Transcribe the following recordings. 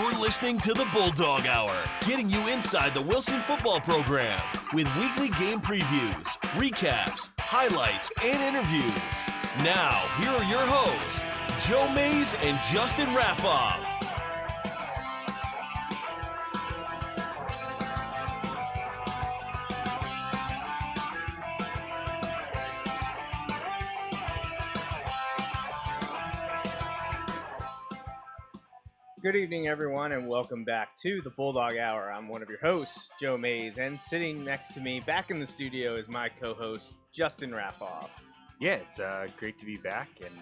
You're listening to the Bulldog Hour, getting you inside the Wilson football program with weekly game previews, recaps, highlights, and interviews. Now, here are your hosts, Joe Mays and Justin Raffoff. Good evening, everyone, and welcome back to the Bulldog Hour. I'm one of your hosts, Joe Mays, and sitting next to me back in the studio is my co-host, Justin Raffoff. Yeah, it's great to be back, and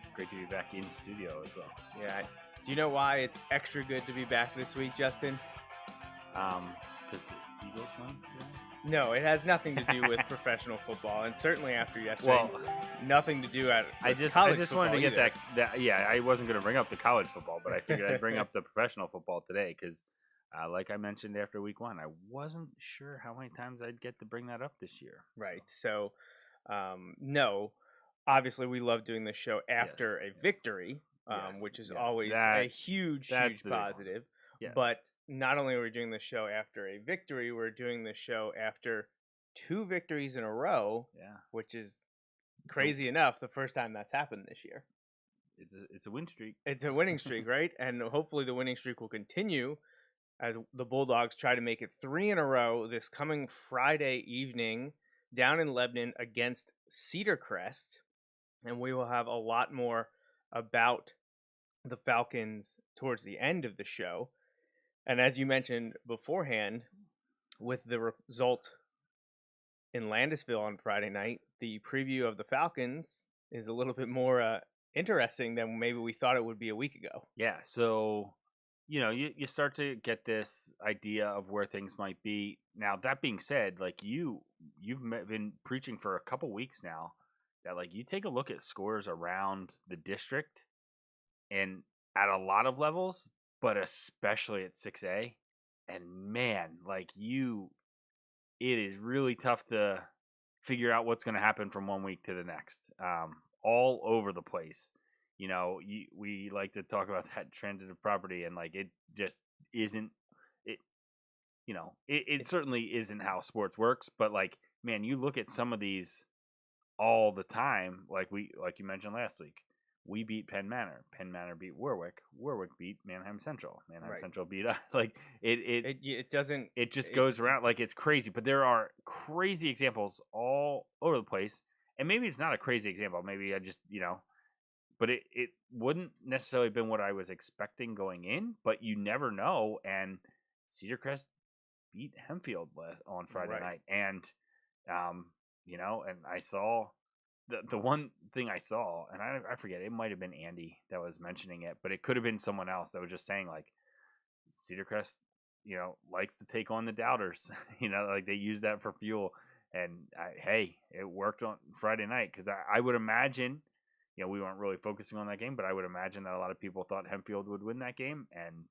it's great to be back in studio as well. Yeah. Do you know why it's extra good to be back this week, Justin? Because the Eagles won today? No, it has nothing to do with professional football, and certainly after yesterday, nothing to do at I just wanted to get that. Yeah, I wasn't going to bring up the college football, but I figured I'd bring up the professional football today because, like I mentioned after week one, I wasn't sure how many times I'd get to bring that up this year. Right. So, no, obviously we love doing this show after a victory, which is always a huge positive. Yeah. But not only are we doing this show after a victory, we're doing this show after 2 victories in a row, which is crazy enough, the first time that's happened this year. It's a win streak. It's a winning streak, right? And hopefully the winning streak will continue as the Bulldogs try to make it 3 in a row this coming Friday evening down in Lebanon against Cedar Crest. And we will have a lot more about the Falcons towards the end of the show. And as you mentioned beforehand, with the result in Landisville on Friday night, the preview of the Falcons is a little bit more interesting than maybe we thought it would be a week ago. Yeah, so, you start to get this idea of where things might be. Now, that being said, like you've been preaching for a couple weeks now that, like, you take a look at scores around the district and at a lot of levels, but especially at 6A, and man, it is really tough to figure out what's going to happen from one week to the next, all over the place. We like to talk about that transitive property, and it just isn't. It certainly isn't how sports works. But man, you look at some of these all the time. Like you mentioned last week. We beat Penn Manor. Penn Manor beat Warwick. Warwick beat Manheim Central. Manheim Central beat us. It just goes around. It's crazy. But there are crazy examples all over the place. And maybe it's not a crazy example. Maybe I just, but it wouldn't necessarily have been what I was expecting going in. But you never know. And Cedar Crest beat Hempfield on Friday night. And, and I saw... The one thing I saw, and I forget, it might have been Andy that was mentioning it, but it could have been someone else that was just saying, Cedar Crest, likes to take on the doubters. They use that for fuel. And, it worked on Friday night because I would imagine, we weren't really focusing on that game, but I would imagine that a lot of people thought Hempfield would win that game, and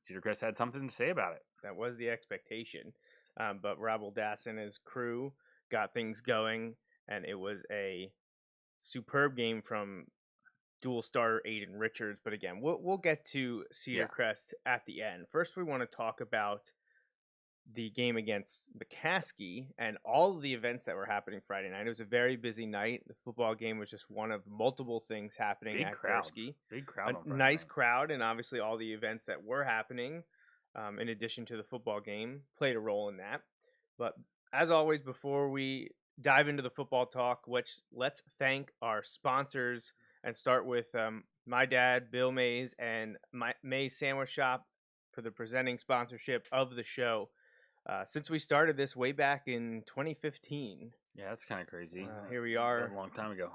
Cedar Crest had something to say about it. That was the expectation. But Rob Das and his crew got things going. And it was a superb game from dual starter Aiden Richards. But again, we'll get to Cedar Crest at the end. First, we want to talk about the game against McCaskey and all of the events that were happening Friday night. It was a very busy night. The football game was just one of multiple things happening at Gursky. Big crowd. A nice crowd, and obviously all the events that were happening, in addition to the football game, played a role in that. But as always, before we dive into the football talk, let's thank our sponsors and start with my dad, Bill Mays, and my Mays Sandwich Shop for the presenting sponsorship of the show. Since we started this way back in 2015. Yeah, that's kind of crazy. Here we are. A long time ago.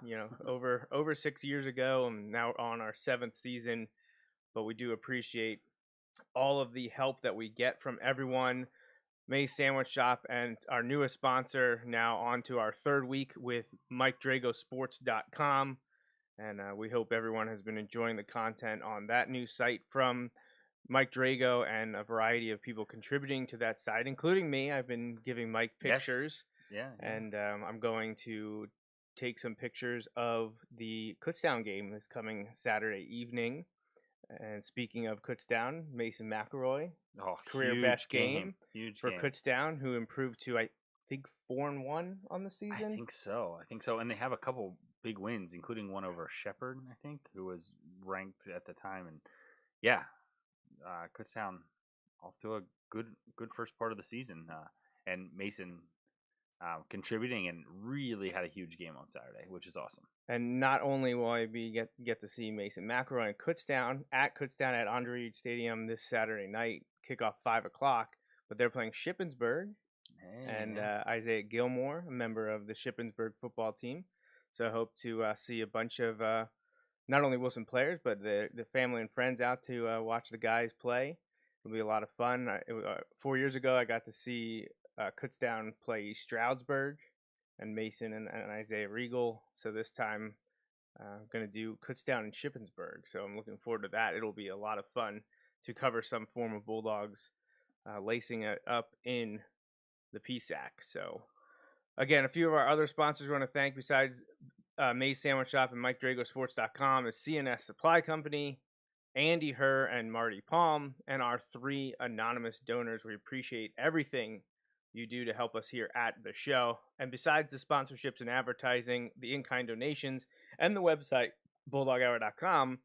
Over 6 years ago, and now on our 7th season. But we do appreciate all of the help that we get from everyone. Mays Sandwich Shop, and our newest sponsor, now on to our 3rd week with MikeDragosports.com. And we hope everyone has been enjoying the content on that new site from Mike Drago and a variety of people contributing to that site, including me. I've been giving Mike pictures. Yes. Yeah. And I'm going to take some pictures of the Kutztown game this coming Saturday evening. And speaking of Kutztown, Mason McElroy, Oh, career huge best game Huge for game. Kutztown, who improved to, I think, 4-1 on the season. I think so. And they have a couple big wins, including one over Shepherd, I think, who was ranked at the time. And yeah, Kutztown off to a good first part of the season. And Mason contributing and really had a huge game on Saturday, which is awesome. And not only will I get to see Mason McElroy and Kutztown at Andre Reed Stadium this Saturday night, kickoff 5 o'clock, but they're playing Shippensburg and Isaiah Gilmore, a member of the Shippensburg football team. So I hope to see a bunch of not only Wilson players, but the family and friends out to watch the guys play. It'll be a lot of fun. 4 years ago, I got to see Kutztown play Stroudsburg and Mason and Isaiah Regal. So this time I'm going to do Kutztown and Shippensburg. So I'm looking forward to that. It'll be a lot of fun to cover some form of Bulldogs lacing it up in the PSAC. So again, a few of our other sponsors we want to thank besides May's Sandwich Shop and MikeDragosports.com is CNS Supply Company, Andy Herr and Marty Palm, and our 3 anonymous donors. We appreciate everything you do to help us here at the show. And besides the sponsorships and advertising, the in-kind donations, and the website, BulldogHour.com,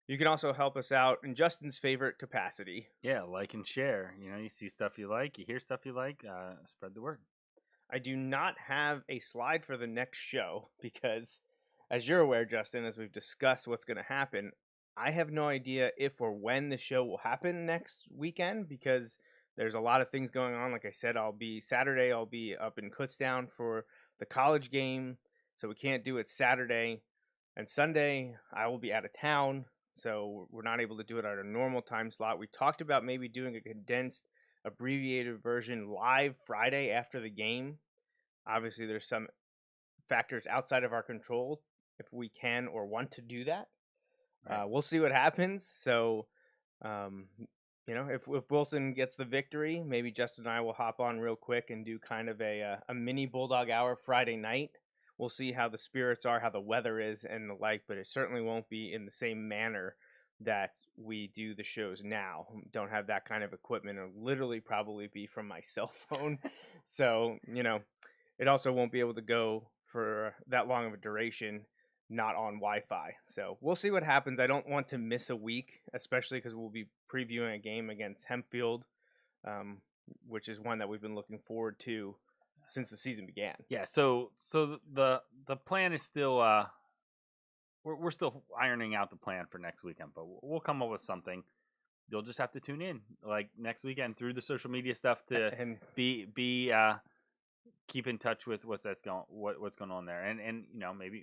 you can also help us out in Justin's favorite capacity. Yeah, like and share. You see stuff you like, you hear stuff you like, spread the word. I do not have a slide for the next show because, as you're aware, Justin, as we've discussed what's going to happen, I have no idea if or when the show will happen next weekend because there's a lot of things going on. Like I said, Saturday, I'll be up in Kutztown for the college game, so we can't do it Saturday. And Sunday, I will be out of town, so we're not able to do it at a normal time slot. We talked about maybe doing a condensed, abbreviated version live Friday after the game. Obviously, there's some factors outside of our control if we can or want to do that. Right. We'll see what happens. So, if Wilson gets the victory, maybe Justin and I will hop on real quick and do kind of a mini Bulldog Hour Friday night. We'll see how the spirits are, how the weather is, and the like, but it certainly won't be in the same manner that we do the shows now. Don't have that kind of equipment. It'll literally probably be from my cell phone. So, it also won't be able to go for that long of a duration, not on Wi-Fi. So we'll see what happens. I don't want to miss a week, especially because we'll be previewing a game against Hempfield, which is one that we've been looking forward to since the season began. Yeah, so the plan is still we're still ironing out the plan for next weekend, but we'll come up with something. You'll just have to tune in like next weekend through the social media stuff to and be keep in touch with what's going on there, and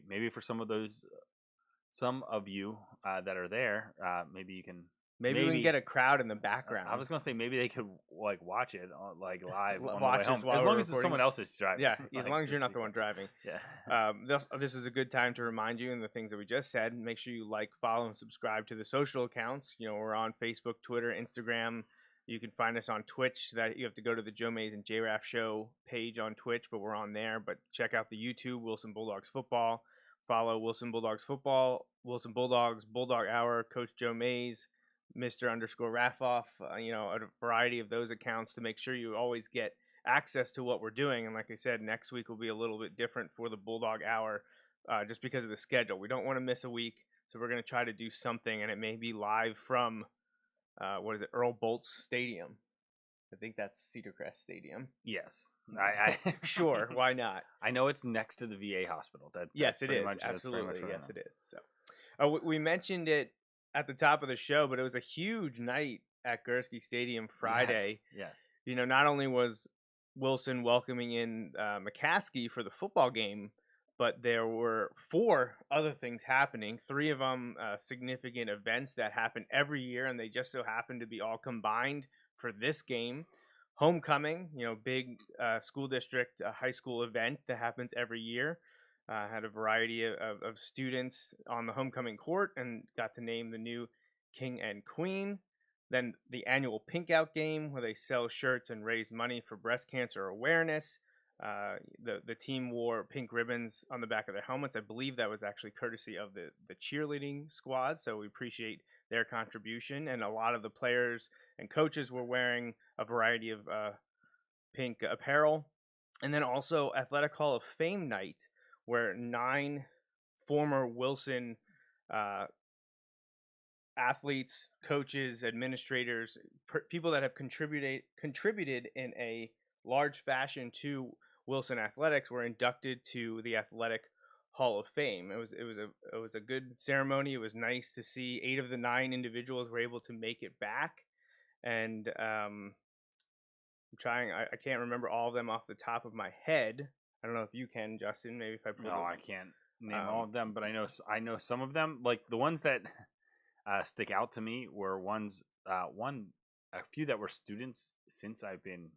maybe for some of you that are there, maybe you can. Maybe we can get a crowd in the background. I was gonna say maybe they could watch it live on watch the way home. As long as someone else is driving. Yeah, as long as you're not the one driving. Yeah. This is a good time to remind you and the things that we just said. Make sure you like, follow, and subscribe to the social accounts. We're on Facebook, Twitter, Instagram. You can find us on Twitch. That you have to go to the Joe Mays and J-Raff Show page on Twitch, but we're on there. But check out the YouTube, Wilson Bulldogs Football. Follow Wilson Bulldogs Football, Wilson Bulldogs, Bulldog Hour, Coach Joe Mays, Mr._Raffoff, a variety of those accounts to make sure you always get access to what we're doing. And like I said, next week will be a little bit different for the Bulldog Hour just because of the schedule. We don't want to miss a week, so we're going to try to do something, and it may be live from, Earl Boltz Stadium. I think that's Cedar Crest Stadium. Yes. Sure, why not? I know it's next to the VA hospital. Yes, it is. Absolutely, yes, it is. So we mentioned it at the top of the show, but it was a huge night at Gursky Stadium Friday. Yes. Not only was Wilson welcoming in McCaskey for the football game, but there were 4 other things happening. 3 of them significant events that happen every year, and they just so happen to be all combined for this game. Homecoming, big school district high school event that happens every year. Had a variety of students on the homecoming court and got to name the new king and queen. Then the annual Pink Out game where they sell shirts and raise money for breast cancer awareness. The team wore pink ribbons on the back of their helmets. I believe that was actually courtesy of the cheerleading squad. So we appreciate their contribution. And a lot of the players and coaches were wearing a variety of pink apparel. And then also Athletic Hall of Fame night, where 9 former Wilson athletes, coaches, administrators, people that have contributed in a large fashion to Wilson athletics were inducted to the Athletic Hall of Fame. It was a good ceremony. It was nice to see 8 of the 9 individuals were able to make it back, and I'm trying. I can't remember all of them off the top of my head. I don't know if you can, Justin. Maybe if I pull No, I can't name all of them, but I know some of them. Like the ones that stick out to me were a few that were students since I've been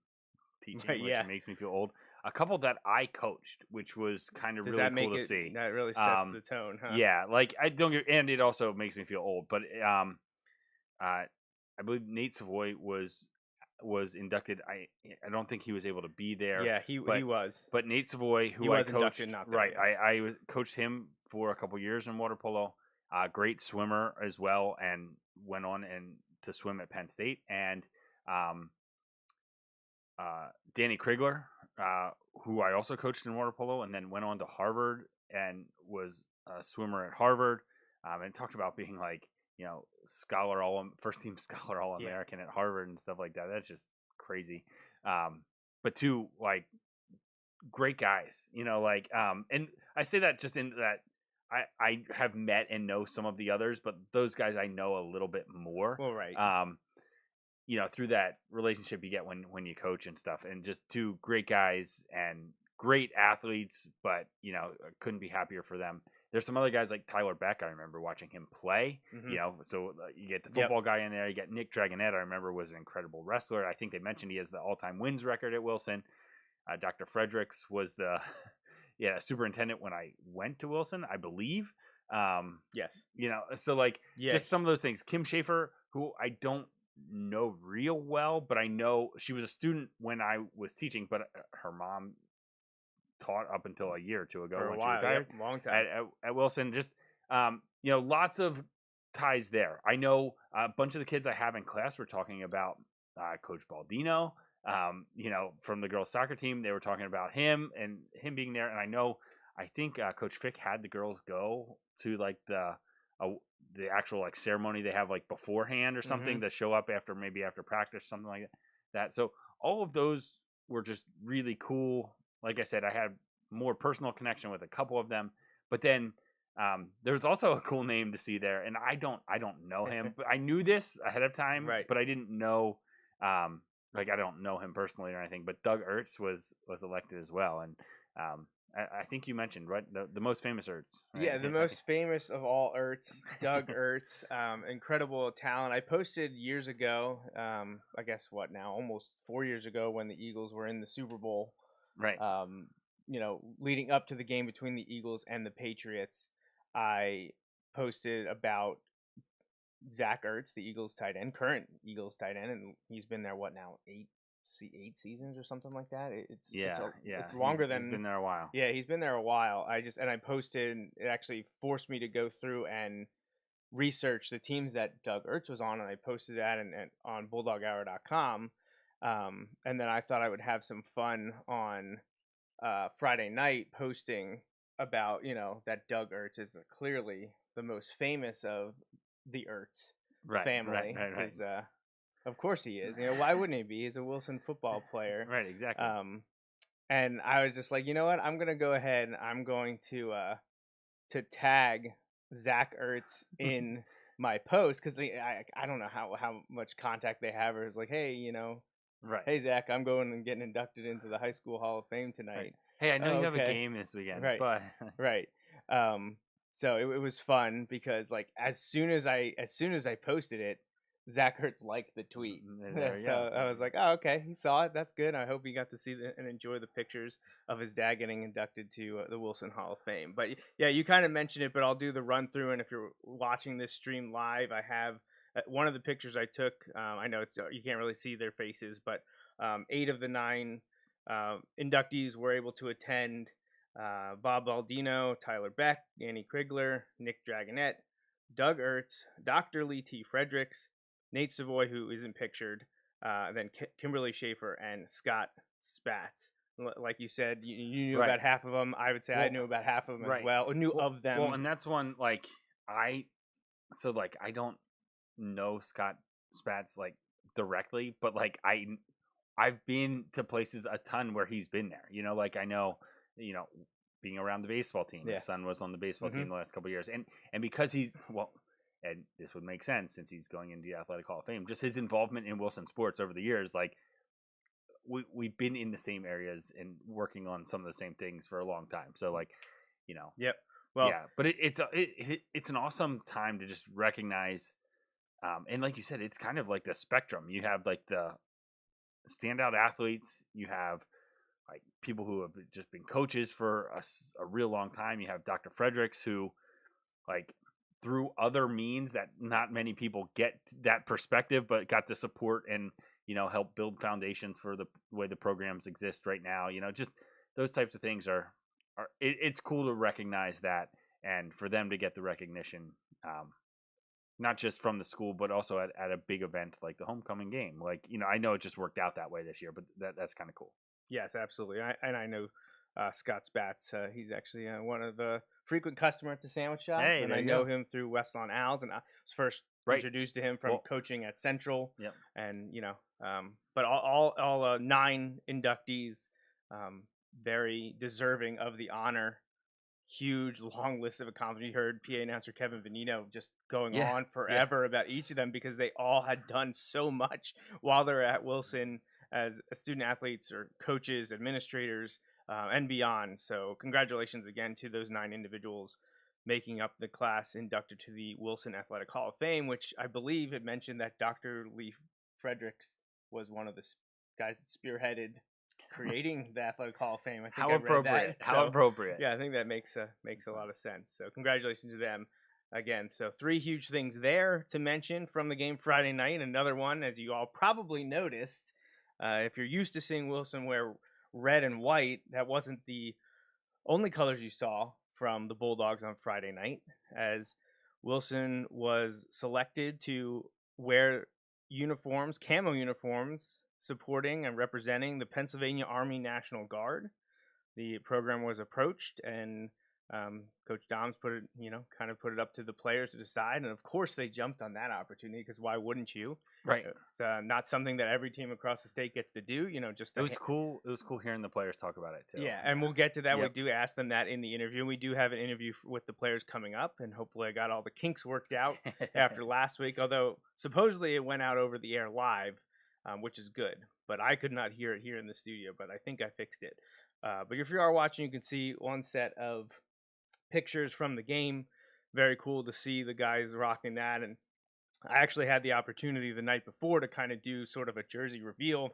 teaching, Right, which yeah. makes me feel old. A couple that I coached, which was kind of Does really that make cool to it? see. That really sets the tone, huh? Yeah, like I don't get, and it also makes me feel old. But I believe Nate Savoy was inducted. I don't think he was able to be there. Yeah, he was. But Nate Savoy, who He I was coached, inducted, not there, right? yes. I coached him for a couple years in water polo. Great swimmer as well, and went on and to swim at Penn State. And Danny Krigler, who I also coached in water polo, and then went on to Harvard and was a swimmer at Harvard, and talked about being like, you know, first team scholar All American at Harvard and stuff like that. That's just crazy. But 2 like great guys, you know, like and I say that just in that I have met and know some of the others, but those guys I know a little bit more. Well, right. You know, through that relationship you get when you coach and stuff, and just 2 great guys and great athletes, but you know, couldn't be happier for them. There's some other guys like Tyler Beck. I remember watching him play. Mm-hmm. You know, so you get the football guy in there. You get Nick Dragonette. I remember was an incredible wrestler. I think they mentioned he has the all-time wins record at Wilson. Dr. Fredericks was the superintendent when I went to Wilson, I believe. Yes. You know, so like just some of those things. Kim Schaefer, who I don't know real well, but I know she was a student when I was teaching, but her mom taught up until a year or 2 ago For a when while, she retired. long time at Wilson. Just you know, lots of ties there. I know a bunch of the kids I have in class were talking about Coach Baldino. You know, from the girls soccer team, they were talking about him and him being there. And I think Coach Fick had the girls go to like the actual like ceremony they have like beforehand or something to show up after practice, something like that. So all of those were just really cool. Like I said, I had more personal connection with a couple of them, but then there was also a cool name to see there, and I don't know him, but I knew this ahead of time, right? But I didn't know, like I don't know him personally or anything. But Doug Ertz was elected as well, and I think you mentioned right the most famous Ertz. Right? Yeah, the most famous of all Ertz, Doug Ertz, incredible talent. I posted years ago, I guess almost 4 years ago when the Eagles were in the Super Bowl. Right. You know, leading up to the game between the Eagles and the Patriots, I posted about Zach Ertz, the Eagles tight end, current Eagles tight end, and he's been there 8 seasons or something like that. It's longer than he's been there a while. Yeah, he's been there a while. I posted. It actually forced me to go through and research the teams that Doug Ertz was on, and I posted that on BulldogHour.com. And then I thought I would have some fun on Friday night posting about, you know, that Doug Ertz is clearly the most famous of the Ertz family. Right. Of course he is. You know, why wouldn't he be? He's a Wilson football player. Right, exactly. And I was just like, you know what? I'm gonna go ahead and I'm going to tag Zach Ertz in my post because I don't know how much contact they have. Or it's like, hey, you know, right? Hey Zach, I'm going and getting inducted into the High School Hall of Fame tonight. Right. Hey, I know you have a game this weekend, right? But right. So it was fun because like as soon as I posted it, Zach Ertz liked the tweet. So I was like, oh, okay, he saw it. That's good. I hope he got to see and enjoy the pictures of his dad getting inducted to the Wilson Hall of Fame. But yeah, you kind of mentioned it, but I'll do the run through. And if you're watching this stream live, I have one of the pictures I took. I know you can't really see their faces, but 8 of the 9 inductees were able to attend. Bob Baldino, Tyler Beck, Danny Krigler, Nick Dragonette, Doug Ertz, Dr. Lee T. Fredericks, Nate Savoy, who isn't pictured, then Kimberly Schaefer, and Scott Spatz. Like you said, you knew Right. about half of them. I would say I knew about half of them as well, or knew of them. Well, and that's one, like, I don't know Scott Spatz, like, directly, but, like, I've been to places a ton where he's been there. You know, like, I know, being around the baseball team. Yeah. His son was on the baseball team the last couple of years. And because he's, and this would make sense since he's going into the Athletic Hall of Fame, just his involvement in Wilson sports over the years, like, we've been in the same areas and working on some of the same things for a long time. So, like, Yep. Well, yeah, but it's an awesome time to just recognize, and like you said, it's kind of like the spectrum. You have, like, the standout athletes. You have, like, people who have just been coaches for a real long time. You have Dr. Fredericks, who, like, through other means that not many people get that perspective, but got the support and, help build foundations for the way the programs exist right now. Just those types of things it's cool to recognize that, and for them to get the recognition, not just from the school, but also at a big event like the homecoming game. Like, I know it just worked out that way this year, but that's kind of cool. Yes, absolutely. I know Scott Spatz. He's actually one of the frequent customer at the sandwich shop, Hey, and there I you know go. him through Westlawn Owls, and I was first Right. introduced to him from Well- coaching at Central. Yep. And but all 9 inductees, very deserving of the honor. Huge long list of accomplishments. You heard PA announcer Kevin Venino just going on forever about each of them, because they all had done so much while they're at Wilson as student athletes or coaches, administrators, and beyond. So congratulations again to those 9 individuals making up the class inducted to the Wilson Athletic Hall of Fame, which I believe it mentioned that Dr. Lee Fredericks was one of the guys that spearheaded creating the Athletic Hall of Fame. I think How I read appropriate. that. How So, appropriate. yeah, I think that makes a lot of sense. So congratulations to them again. So 3 huge things there to mention from the game Friday night. Another one, as you all probably noticed, if you're used to seeing Wilson wear red and white, that wasn't the only colors you saw from the Bulldogs on Friday night, as Wilson was selected to wear uniforms, camo uniforms, supporting and representing the Pennsylvania Army National Guard. The program was approached, and Coach Doms put it, kind of put it up to the players to decide. And of course, they jumped on that opportunity, because why wouldn't you? Right. It's not something that every team across the state gets to do. Just It was cool. It was cool hearing the players talk about it too. Yeah, and we'll get to that. Yep. We do ask them that in the interview. We do have an interview with the players coming up, and hopefully I got all the kinks worked out after last week. Although supposedly it went out over the air live, which is good. But I could not hear it here in the studio, but I think I fixed it. But if you are watching, you can see one set of pictures from the game. Very cool to see the guys rocking that. And I actually had the opportunity the night before to kind of do sort of a jersey reveal.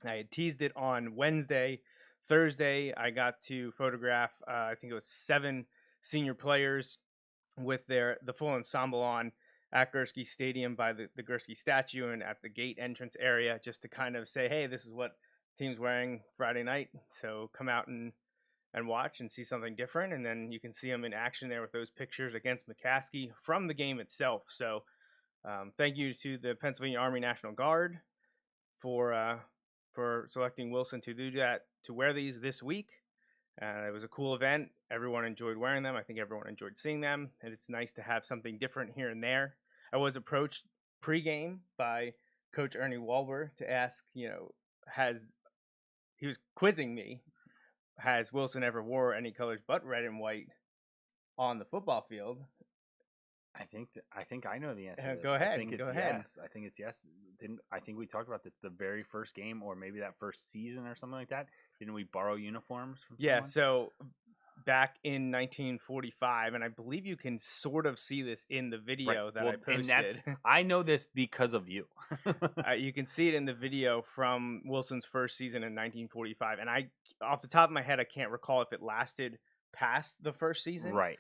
I had teased it on Wednesday. Thursday, I got to photograph, I think it was 7 senior players with the full ensemble on at Gursky Stadium by the Gursky statue and at the gate entrance area, just to kind of say, hey, this is what the team's wearing Friday night. So come out and watch and see something different. And then you can see them in action there with those pictures against McCaskey from the game itself. So thank you to the Pennsylvania Army National Guard for selecting Wilson to do that, to wear these this week. It was a cool event. Everyone enjoyed wearing them. I think everyone enjoyed seeing them. And it's nice to have something different here and there. I was approached pregame by Coach Ernie Walber to ask, he was quizzing me, has Wilson ever wore any colors but red and white on the football field? I think I know the answer to this. Go ahead. I think it's go ahead. yes. I think it's yes. I think we talked about this the very first game, or maybe that first season or something like that. Didn't we borrow uniforms from someone? Yeah, so back in 1945, and I believe you can sort of see this in the video that I posted. And I know this because of you. You can see it in the video from Wilson's first season in 1945, and I, off the top of my head, I can't recall if it lasted past the first season. Right.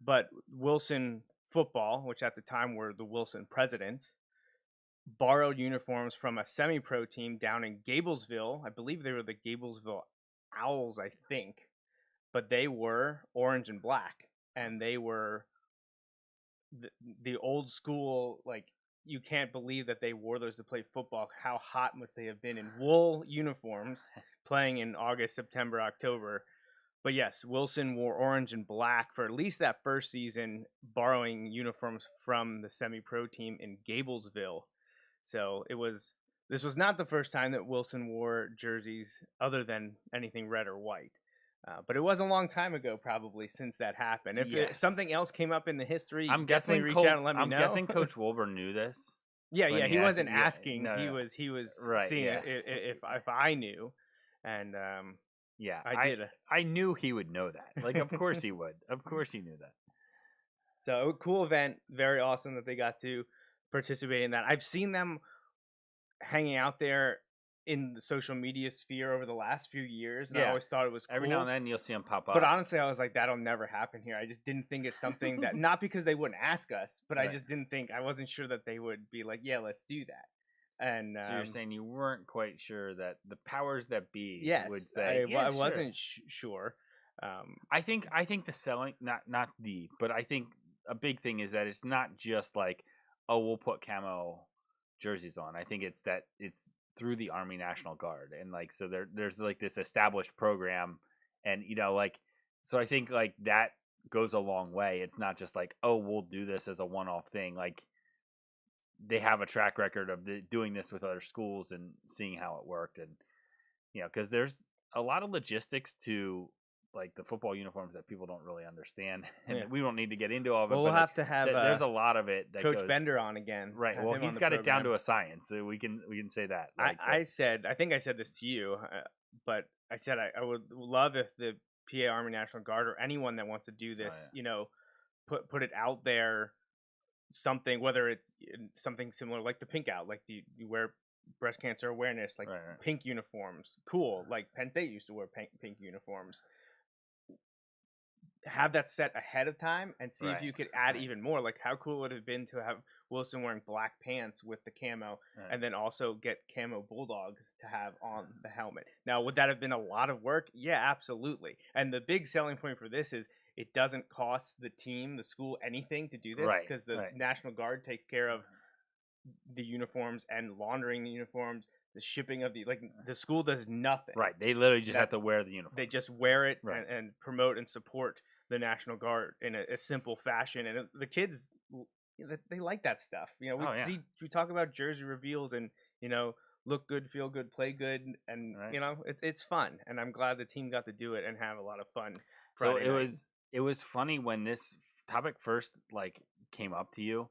But Wilson football, which at the time were the Wilson Presidents, borrowed uniforms from a semi-pro team down in Gablesville. I believe they were the Gablesville Owls, I think. But they were orange and black, and they were the old school, like, you can't believe that they wore those to play football. How hot must they have been in wool uniforms playing in August, September, October? But yes, Wilson wore orange and black for at least that first season, borrowing uniforms from the semi-pro team in Gablesville. So this was not the first time that Wilson wore jerseys other than anything red or white. But it was a long time ago, probably, since that happened. If something else came up in the history, I'm definitely guessing reach out and let me know. I'm guessing Coach Wolber knew this. Yeah, he wasn't yeah, asking. no. He was Right, seeing yeah. if I knew, and Yeah, I did. I knew he would know that. Like, of course he would. Of course he knew that. So, cool event. Very awesome that they got to participate in that. I've seen them hanging out there in the social media sphere over the last few years, and I Yeah. always thought it was cool. Every now and then you'll see him pop up. But honestly, I was like, that'll never happen here. I just didn't think it's something that, not because they wouldn't ask us, but I Right. just didn't think, I wasn't sure that they would be like, yeah, let's do that. And So you're saying you weren't quite sure that the powers that be yes, would say, I wasn't sure. I think the selling, not the, but I think a big thing is that it's not just like, oh, we'll put camo jerseys on. I think it's that it's through the Army National Guard, and like, so there's like this established program, and like, so I think like that goes a long way. It's not just like, oh, we'll do this as a one-off thing. Like, they have a track record of doing this with other schools and seeing how it worked, and because there's a lot of logistics to like the football uniforms that people don't really understand, and we don't need to get into all of it. Well, we'll have to have there's a lot of it that Coach Bender on again, right? Well, he's got it down to a science, so we can say that. Like, I think I said this to you, but I said I would love if the PA Army National Guard or anyone that wants to do this, put it out there. Something, whether it's something similar like the pink out, like you wear breast cancer awareness, like right. pink uniforms, cool. Like Penn State used to wear pink uniforms. Have that set ahead of time and see if you could add even more. Like, how cool would it have been to have Wilson wearing black pants with the camo, and then also get camo Bulldogs to have on the helmet. Now, would that have been a lot of work? Yeah, absolutely. And the big selling point for this is it doesn't cost the team, the school, anything to do this, because the National Guard takes care of the uniforms and laundering the uniforms, the shipping of the school does nothing. Right. They literally just have to wear the uniform. They just wear it and promote and support the National Guard in a simple fashion. And the kids, they like that stuff. We talk about jersey reveals and, look good, feel good, play good. And, it's fun. And I'm glad the team got to do it and have a lot of fun. So it was funny when this topic first came up to you.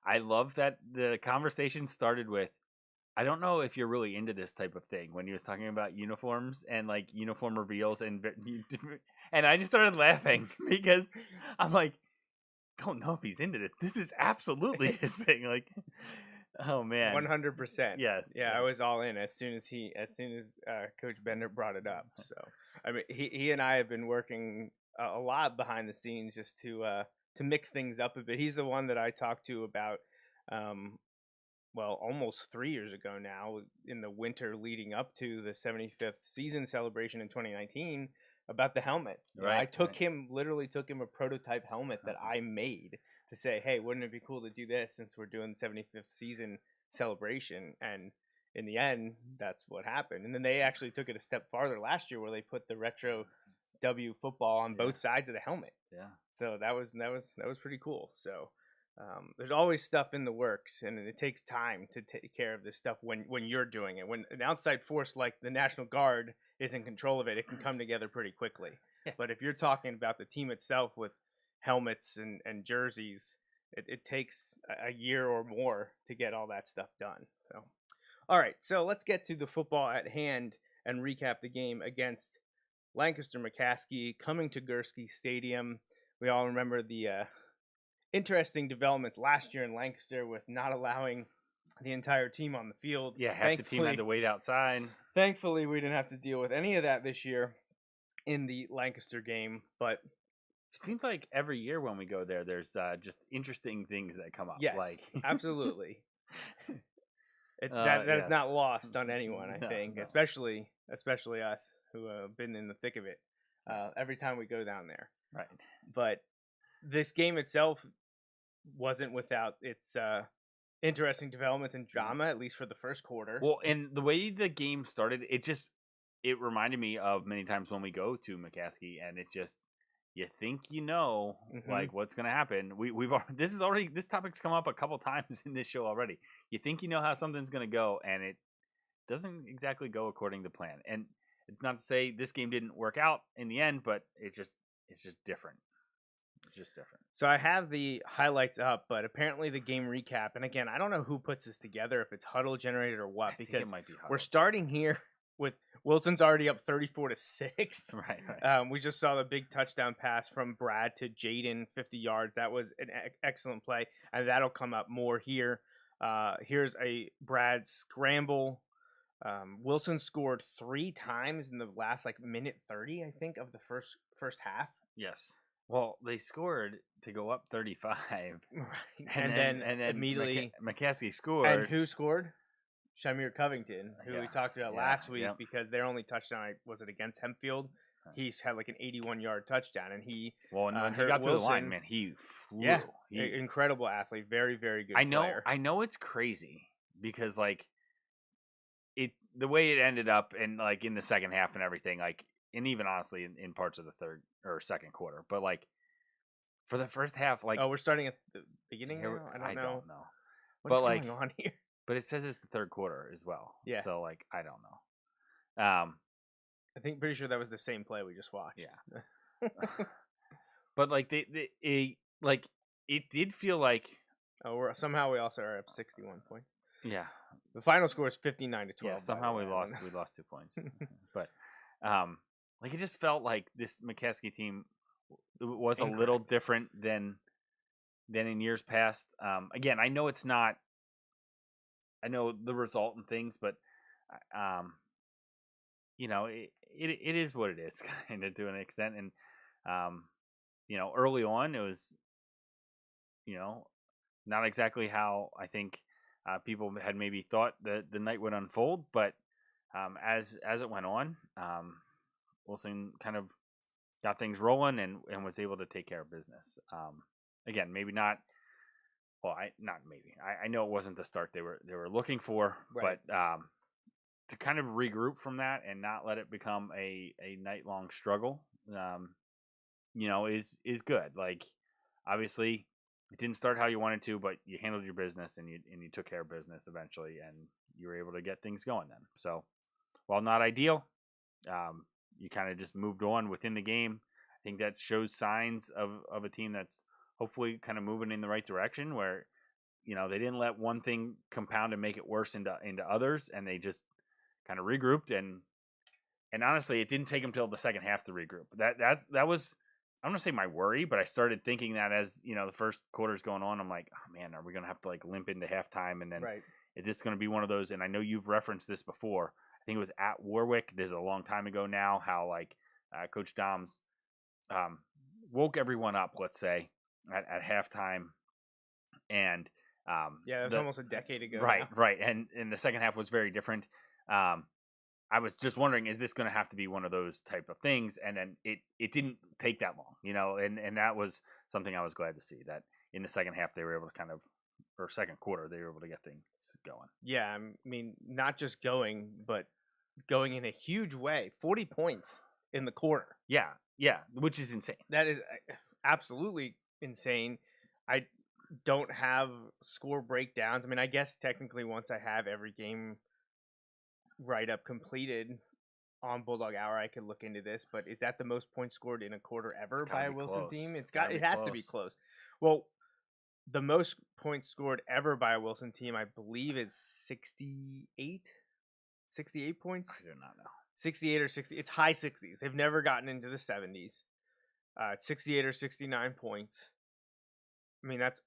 I love that the conversation started with, I don't know if you're really into this type of thing, when he was talking about uniforms and uniform reveals, and I just started laughing because I'm like, don't know if he's into this. This is absolutely his thing. Like, oh man, 100%. Yes. Yeah, I was all in as soon as Coach Bender brought it up. So I mean, he and I have been working a lot behind the scenes just to mix things up a bit. He's the one that I talked to about almost 3 years ago now, in the winter leading up to the 75th season celebration in 2019, about the helmet. I took him a prototype helmet that I made to say, hey, wouldn't it be cool to do this since we're doing the 75th season celebration? And in the end, that's what happened. And then they actually took it a step farther last year, where they put the retro W football on both sides of the helmet. Yeah. So that was pretty cool. So there's always stuff in the works, and it takes time to take care of this stuff when you're doing it. When an outside force like the National Guard is in control of it, it can come together pretty quickly. Yeah. But if you're talking about the team itself with helmets and jerseys, it takes a year or more to get all that stuff done. So, all right, so let's get to the football at hand and recap the game against Lancaster-McCaskey, coming to Gursky Stadium. We all remember the interesting developments last year in Lancaster with not allowing the entire team on the field. Yeah, half the team had to wait outside. Thankfully, we didn't have to deal with any of that this year in the Lancaster game. But it seems like every year when we go there, there's just interesting things that come up. Yes, absolutely. That is not lost on anyone, I think, no. especially us who have been in the thick of it every time we go down there. Right. But this game itself, wasn't without its interesting developments and drama, at least for the first quarter. Well, and the way the game started, it reminded me of many times when we go to McCaskey, and it just you think like what's gonna happen. We've already this topic's come up a couple times in this show already. You think you know how something's gonna go, and it doesn't exactly go according to plan. And it's not to say this game didn't work out in the end, but it's just different. It's just different. So I have the highlights up, but apparently the game recap, and again, I don't know who puts this together, if it's Huddle generated or what, I think because it might be Huddle. we're starting here with Wilson's already up 34-6. Right. We just saw the big touchdown pass from Brad to Jaden, 50 yards. That was an excellent play, and that'll come up more here. Here's a Brad scramble. Wilson scored 3 times in the last minute 30, I think, of the first half. Yes. Well, they scored to go up 35, right. and then immediately McCaskey scored. And who scored? Shamir Covington, who we talked about last week, yep. because their only touchdown was it against Hempfield. He's had an 81-yard touchdown, and he when he got to the line, man, he flew. Yeah, incredible athlete, very very good. Player. I know it's crazy because the way it ended up and in the second half and everything, and even honestly in parts of the third or second quarter, but for the first half, we're starting at the beginning now? I don't know. What's going on here? But it says it's the third quarter as well. Yeah. So I don't know. I think pretty sure that was the same play we just watched. Yeah. But it did feel like somehow we also are up 61 points. Yeah. The final score is 59-12. Yeah, somehow we lost 2 points. But it just felt like this McCaskey team was a little different than in years past. Again, I know it's not. I know the result and things, but it is what it is, kind of to an extent. And early on, it was not exactly how I think people had maybe thought that the night would unfold, but as it went on, Wilson kind of got things rolling and was able to take care of business. Again, maybe not. Well, I know it wasn't the start they were looking for, right. But to kind of regroup from that and not let it become a night-long struggle, is good. Obviously, it didn't start how you wanted to, but you handled your business and you took care of business eventually, and you were able to get things going then. So, while not ideal, you kind of just moved on within the game. I think that shows signs of a team that's hopefully kind of moving in the right direction, where they didn't let one thing compound and make it worse into others, and they just kind of regrouped. And honestly, it didn't take them till the second half to regroup. That was, I'm gonna say, my worry, but I started thinking that as the first quarter's going on, I'm like, oh man, are we gonna have to limp into halftime, and then is this gonna be one of those? And I know you've referenced this before. I think it was at Warwick. This is a long time ago now. How Coach Dom's woke everyone up, let's say, at halftime, and it was almost a decade ago. Right, and the second half was very different. I was just wondering, is this going to have to be one of those type of things? And then it didn't take that long, and that was something I was glad to see, that in the second half they were able to or second quarter, they were able to get things going. Yeah, I mean, not just going, but going in a huge way. 40 points in the quarter. Yeah, which is insane. That is absolutely insane. I don't have score breakdowns. I mean, I guess technically once I have every game write-up completed on Bulldog Hour, I could look into this, but is that the most points scored in a quarter ever by a Wilson team? It has to be close. Well, the most points scored ever by a Wilson team, I believe, is 68 points. I do not know. 68 or 60. It's high 60s. They've never gotten into the 70s. 68 or 69 points. I mean, that's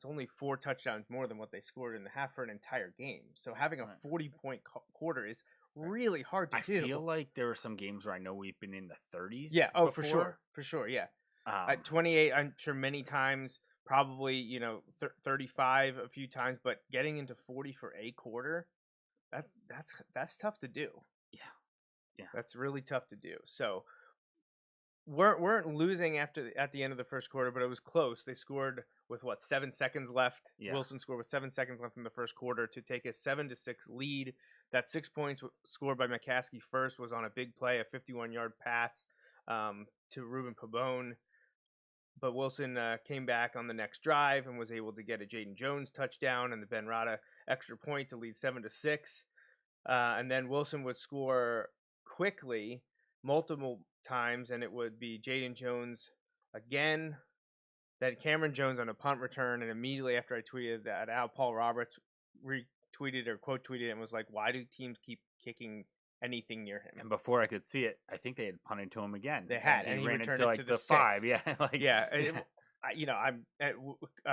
only 4 touchdowns more than what they scored in the half for an entire game. So having a 40-point quarter is really hard to do. I feel like there were some games where I know we've been in the 30s. Yeah, before. For sure, yeah. At 28, I'm sure many times, probably 35 a few times, but getting into 40 for a quarter, that's tough to do. Yeah, that's really tough to do. So weren't losing at the end of the first quarter, but it was close. They scored with 7 seconds left. Yeah. Wilson scored with 7 seconds left in the first quarter to take a 7-6 lead. That 6 points scored by McCaskey first was on a big play, a 51-yard pass to Ruben Pabon. But Wilson came back on the next drive and was able to get a Jaden Jones touchdown and the Ben Rada extra point to lead 7-6. And then Wilson would score quickly multiple times, and it would be Jaden Jones again, then Cameron Jones on a punt return, and immediately after I tweeted that out, Paul Roberts retweeted or quote tweeted and was like, "Why do teams keep kicking anything near him?" And before I could see it, I think they had punted to him again. They had, and he ran returned to, it to the 5. 6. Yeah,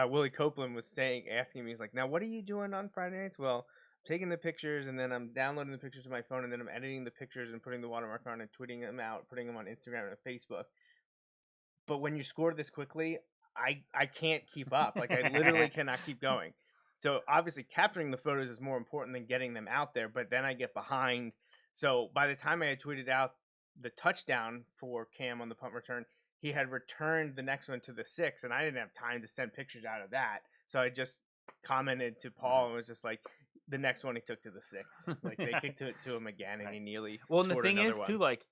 Willie Copeland was asking me, he's like, "Now what are you doing on Friday nights?" Well, I'm taking the pictures, and then I'm downloading the pictures to my phone, and then I'm editing the pictures and putting the watermark on and tweeting them out, putting them on Instagram and Facebook. But when you score this quickly, I can't keep up. Like, I literally cannot keep going. So obviously capturing the photos is more important than getting them out there, but then I get behind. So by the time I had tweeted out the touchdown for Cam on the punt return, he had returned the next one to the 6, and I didn't have time to send pictures out of that. So I just commented to Paul and was just like, the next one he took to the 6. Like, they kicked it to him again, and he nearly Well, scored and the thing is, one. too, like,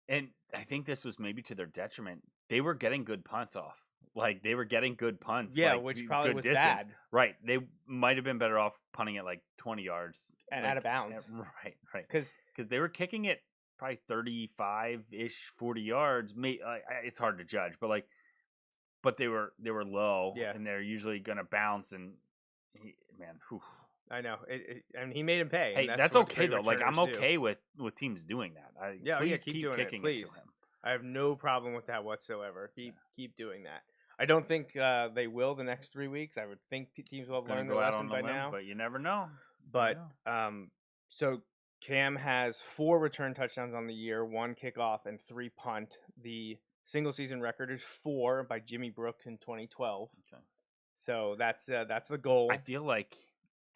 and I think this was maybe to their detriment, they were getting good punts off. Like, they were getting good punts. Yeah, like, which probably good was distance. bad. Right. They might have been better off punting it like 20 yards. And like, out of bounds. Right. Because they were kicking it probably 35-ish, 40 yards. It's hard to judge, but they were low. Yeah. And they're usually going to bounce. And, whew. I know. And he made him pay. Hey, that's okay, though. Like, I'm okay with teams doing that. Please keep doing kicking it to him. I have no problem with that whatsoever. Keep doing that. I don't think they will the next 3 weeks. I would think teams will have learned their lesson by now. But you never know. But so Cam has 4 return touchdowns on the year, 1 kickoff, and 3 punt. The single season record is 4 by Jimmy Brooks in 2012. Okay. So that's the goal. I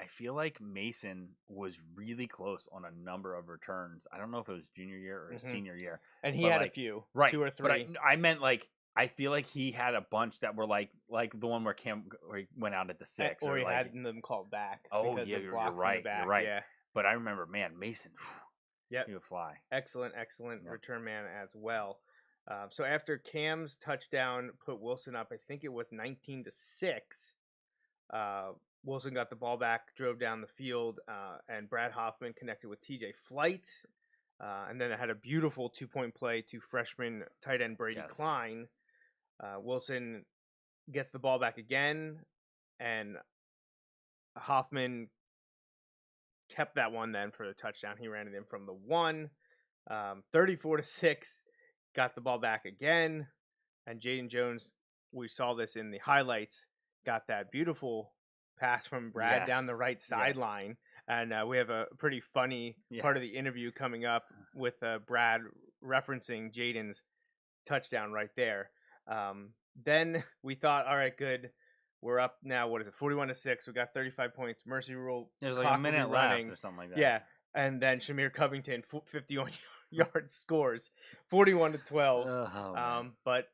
feel like Mason was really close on a number of returns. I don't know if it was junior year or his senior year. And he had a few, right, 2 or 3. But I meant, like, I feel like he had a bunch that were like the one where he went out at the 6. Or he like, had them called back. Oh, because yeah, of you're blocks right. in the back. You're right. Yeah. But I remember, man, Mason, yep. he would fly. Excellent return man as well. So after Cam's touchdown put Wilson up, I think it was 19-6. Wilson got the ball back, drove down the field, and Brad Hoffman connected with TJ Flight. And then it had a beautiful 2-point play to freshman tight end Brady Klein. Wilson gets the ball back again, and Hoffman kept that one then for the touchdown. He ran it in from the 1. 34-6, got the ball back again. And Jaden Jones, we saw this in the highlights, got that beautiful pass from Brad down the right sideline. And we have a pretty funny part of the interview coming up with Brad referencing Jaden's touchdown right there. Then we thought, all right, good. We're up now. What is it? 41-6. We got 35 points. Mercy rule. There's like a minute left or something like that. Yeah. And then Shamir Covington, 51 yards, scores 41-12. But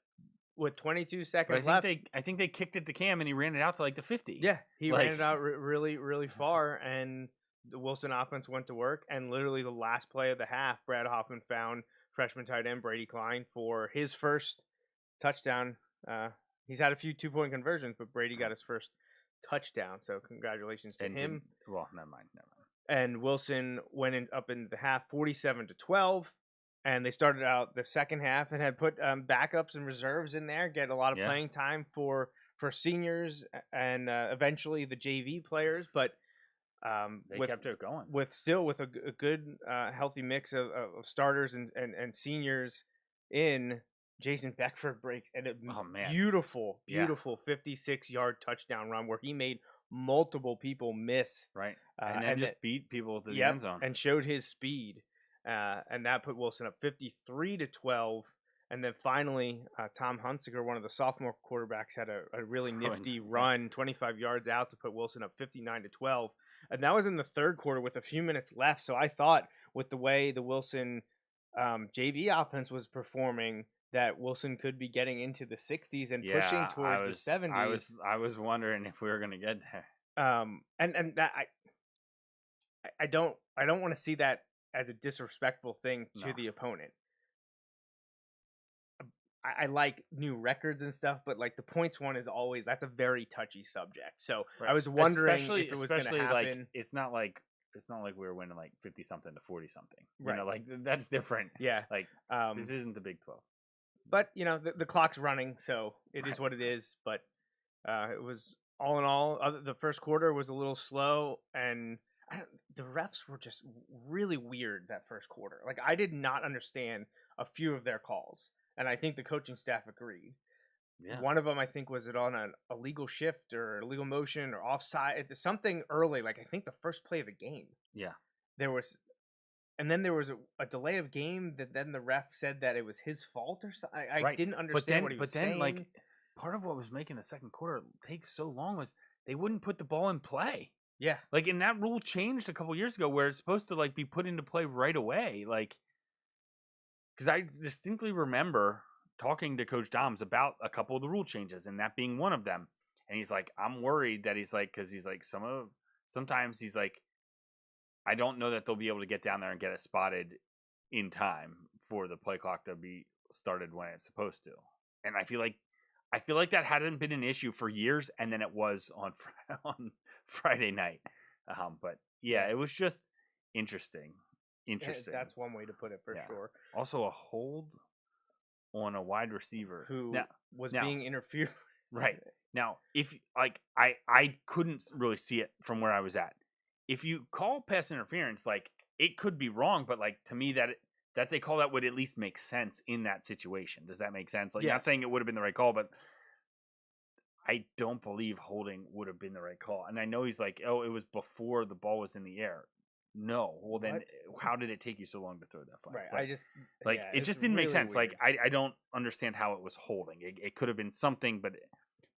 with 22 seconds left, I think they kicked it to Cam and he ran it out to like the 50. Yeah, he ran it out really, really far, and the Wilson offense went to work. And literally the last play of the half, Brad Hoffman found freshman tight end Brady Klein for his first touchdown. He's had a few 2-point conversions, but Brady got his first touchdown. So congratulations to him. Well, never mind. And Wilson went up into the half 47-12. And they started out the second half and had put backups and reserves in there, get a lot of playing time for seniors and eventually the JV players. But they kept it going with a good healthy mix of starters and seniors in. Jason Beckford breaks and a beautiful 56-yard touchdown run where he made multiple people miss. Right, and then just beat people to the end zone and showed his speed. And that put Wilson up 53-12. And then finally, Tom Hunsiker, one of the sophomore quarterbacks, had a really nifty run, 25 yards out to put Wilson up 59-12. And that was in the third quarter with a few minutes left. So I thought with the way the Wilson JV offense was performing that Wilson could be getting into the 60s and pushing towards the 70s. I was wondering if we were going to get there. And that I don't want to see that as a disrespectful thing to the opponent. I like new records and stuff, but like the points one is always, that's a very touchy subject. So I was wondering if it was going to happen. Like, it's not like we were winning like 50 something to 40 something. You know, like that's different. Yeah. Like this isn't the Big 12. But you know, the clock's running, so it is what it is. But it was all in all, the first quarter was a little slow, and the refs were just really weird that first quarter. Like I did not understand a few of their calls. And I think the coaching staff agreed. Yeah. One of them, I think, was it on an illegal shift or illegal motion or offside, something early. Like I think the first play of the game. Yeah. There was a delay of game that then the ref said that it was his fault or something. I didn't understand what he was saying. But then, like, part of what was making the second quarter take so long was they wouldn't put the ball in play. Yeah. Like, and that rule changed a couple years ago where it's supposed to like be put into play right away. Like. Because I distinctly remember talking to Coach Doms about a couple of the rule changes, and that being one of them. And he's like, I'm worried that because he's like, sometimes he's like, I don't know that they'll be able to get down there and get it spotted in time for the play clock to be started when it's supposed to. And I feel like that hadn't been an issue for years, and then it was on Friday night. But yeah, it was just interesting. That's one way to put it for sure. Also, a hold on a wide receiver who was being interfered. Right. Now, if like I couldn't really see it from where I was at. If you call pass interference, like it could be wrong, but like to me that's a call that would at least make sense in that situation. Does that make sense? Like not saying it would have been the right call, but I don't believe holding would have been the right call. And I know he's like, oh, it was before the ball was in the air. No, well then, how did it take you so long to throw that flag? Right, But, I just it just didn't make sense. Weird. Like I don't understand how it was holding. It could have been something, but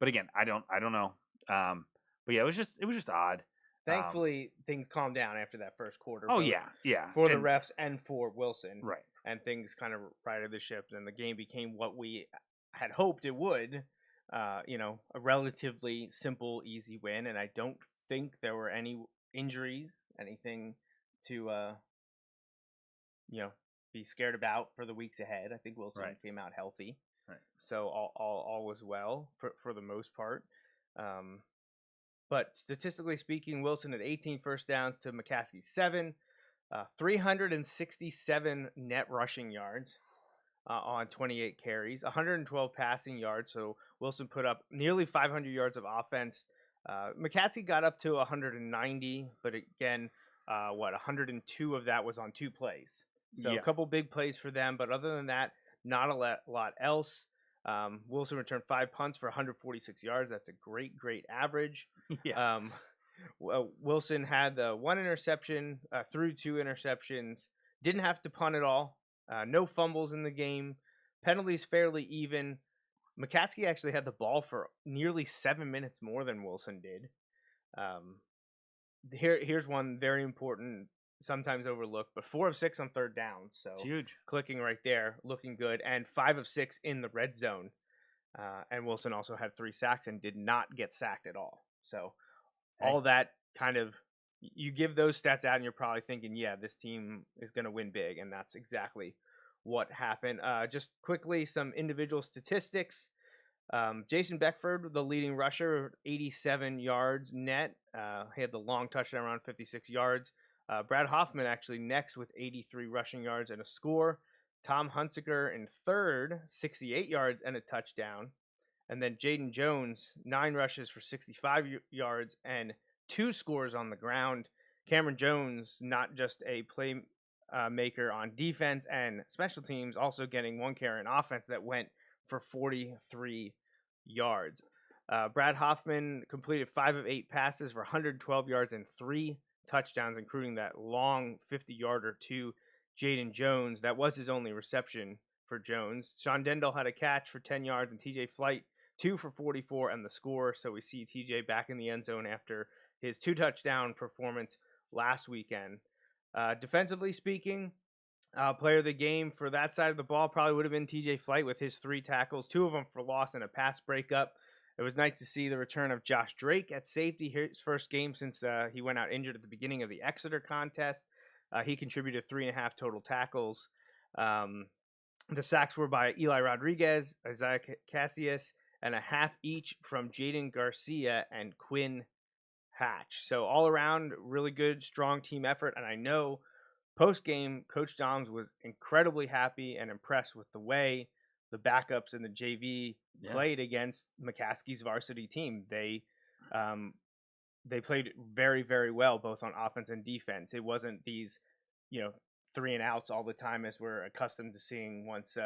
again, I don't know. But yeah, it was just odd. Thankfully, things calmed down after that first quarter. Oh yeah, for the refs and for Wilson, right? And things kind of righted the ship, and the game became what we had hoped it would. A relatively simple, easy win, and I don't think there were any injuries, anything to be scared about for the weeks ahead. I think Wilson came out healthy, so all was well for the most part. But statistically speaking, Wilson had 18 first downs to McCaskey 7, 367 net rushing yards on 28 carries, 112 passing yards. So Wilson put up nearly 500 yards of offense. McCaskey got up to 190, but again, 102 of that was on 2 plays. So a couple big plays for them, but other than that, not a lot else. Wilson returned 5 punts for 146 yards. That's a great average. Yeah. Wilson had the 1 interception, threw 2 interceptions, didn't have to punt at all. No fumbles in the game. Penalties fairly even. McCaskey actually had the ball for nearly 7 minutes more than Wilson did. Here's one very important, sometimes overlooked, but 4 of 6 on third down. So it's huge. Clicking right there, looking good, and 5 of 6 in the red zone. And Wilson also had 3 sacks and did not get sacked at all. So all that kind of, you give those stats out and you're probably thinking, yeah, this team is going to win big, and that's exactly what happened. Just quickly, some individual statistics. Jason Beckford, the leading rusher, 87 yards net. He had the long touchdown around 56 yards. Brad Hoffman actually next with 83 rushing yards and a score. Tom Hunsaker in third, 68 yards and a touchdown. And then Jaden Jones, 9 rushes for 65 yards and 2 scores on the ground. Cameron Jones, not just a play maker on defense and special teams, also getting 1 carry in offense that went for 43 yards. Brad Hoffman completed 5 of 8 passes for 112 yards and 3 touchdowns, including that long 50-yarder to Jaden Jones. That was his only reception for Jones. Sean Dendall had a catch for 10 yards, and TJ Flight 2 for 44 and the score. So we see TJ back in the end zone after his 2-touchdown performance last weekend. Defensively speaking, Player of the game for that side of the ball probably would have been TJ Flight with his 3 tackles, 2 of them for loss and a pass breakup. It was nice to see the return of Josh Drake at safety, his first game since he went out injured at the beginning of the Exeter contest. He contributed 3.5 total tackles. The sacks were by Eli Rodriguez, Isaiah Cassius, and a half each from Jaden Garcia and Quinn Hatch. So all around, really good, strong team effort. And I know post-game, Coach Doms was incredibly happy and impressed with the way the backups and the JV played against McCaskey's varsity team. They played very, very well, both on offense and defense. It wasn't these, 3 and outs all the time as we're accustomed to seeing once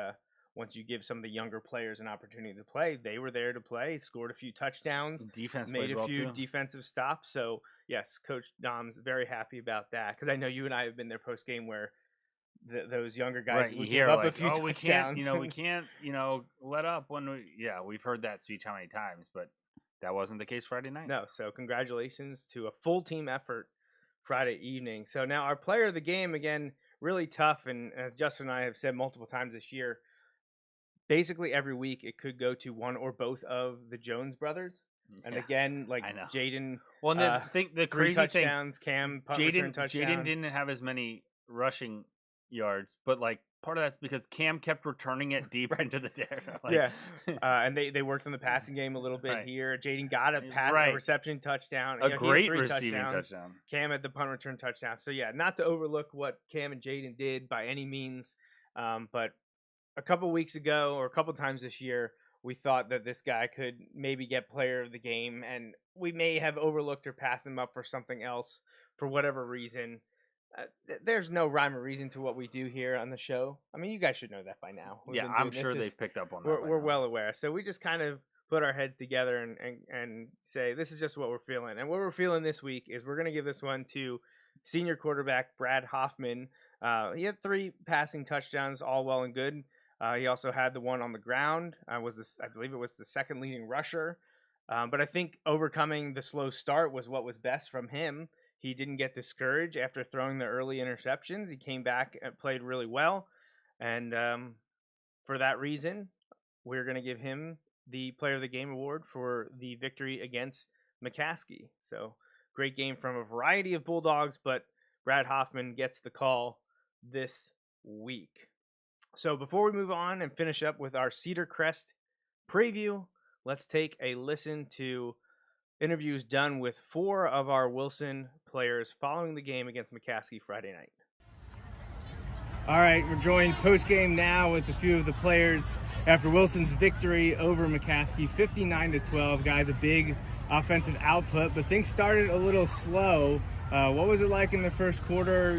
you give some of the younger players an opportunity to play. They were there to play, scored a few touchdowns, defense made a well few too. defensive stops. So yes, Coach Dom's very happy about that, because I know you and I have been there post game where those younger guys would give up a few touchdowns. we can't, let up when we've heard that speech how many times, but that wasn't the case Friday night. No, so congratulations to a full team effort Friday evening. So now our player of the game, again, really tough, and as Justin and I have said multiple times this year, basically every week it could go to one or both of the Jones brothers. And again, like Jaden, well, and the crazy touchdowns, Cam punt return touchdown. Jaden didn't have as many rushing yards, but like part of that's because Cam kept returning it deep into the dare. And they worked on the passing game a little bit here. Jaden got a reception touchdown, a great receiving touchdown. Cam had the punt return touchdown. So not to overlook what Cam and Jaden did by any means, but a couple weeks ago or a couple times this year, we thought that this guy could maybe get player of the game, and we may have overlooked or passed him up for something else for whatever reason. There's no rhyme or reason to what we do here on the show. I mean, you guys should know that by now. I'm sure they've picked up on that. We're well aware. So we just kind of put our heads together and say, this is just what we're feeling. And what we're feeling this week is we're going to give this one to senior quarterback Brad Hoffman. He had 3 passing touchdowns, all well and good. He also had the one on the ground. I believe it was the second leading rusher. But I think overcoming the slow start was what was best from him. He didn't get discouraged after throwing the early interceptions. He came back and played really well. And for that reason, we're going to give him the Player of the Game award for the victory against McCaskey. So great game from a variety of Bulldogs, but Brad Hoffman gets the call this week. So before we move on and finish up with our Cedar Crest preview, let's take a listen to interviews done with 4 of our Wilson players following the game against McCaskey Friday night. All right, we're joined post-game now with a few of the players after Wilson's victory over McCaskey, 59-12. Guys, a big offensive output, but things started a little slow. What was it like in the first quarter?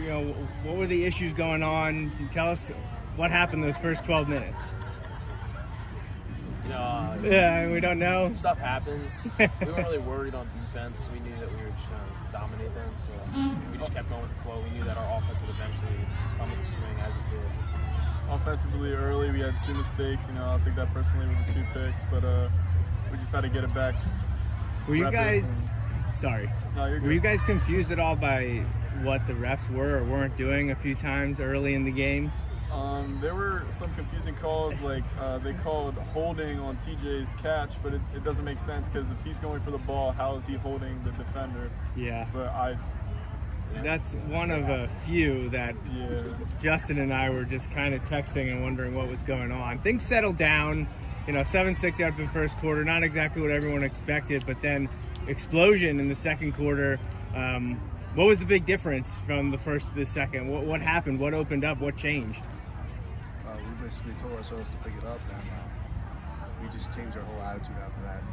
What were the issues going on? Tell us what happened those first 12 minutes. We don't know. Stuff happens. We weren't really worried on defense. We knew that we were just going to dominate them, so we just kept going with the flow. We knew that our offense would eventually come with the swing as it did. Offensively, early, we had 2 mistakes. I'll take that personally with the 2 picks, but we just had to get it back. Were you guys... Sorry. No, you're good. Were you guys confused at all by what the refs were or weren't doing a few times early in the game? There were some confusing calls, like they called holding on TJ's catch, but it doesn't make sense because if he's going for the ball, how is he holding the defender? Yeah. But that's one of a few that Justin and I were just kind of texting and wondering what was going on. Things settled down, 7-6 after the first quarter, not exactly what everyone expected, but then explosion in the second quarter. What was the big difference from the first to the second? What happened? What opened up? What changed? We basically told ourselves to pick it up, and we just changed our whole attitude after that.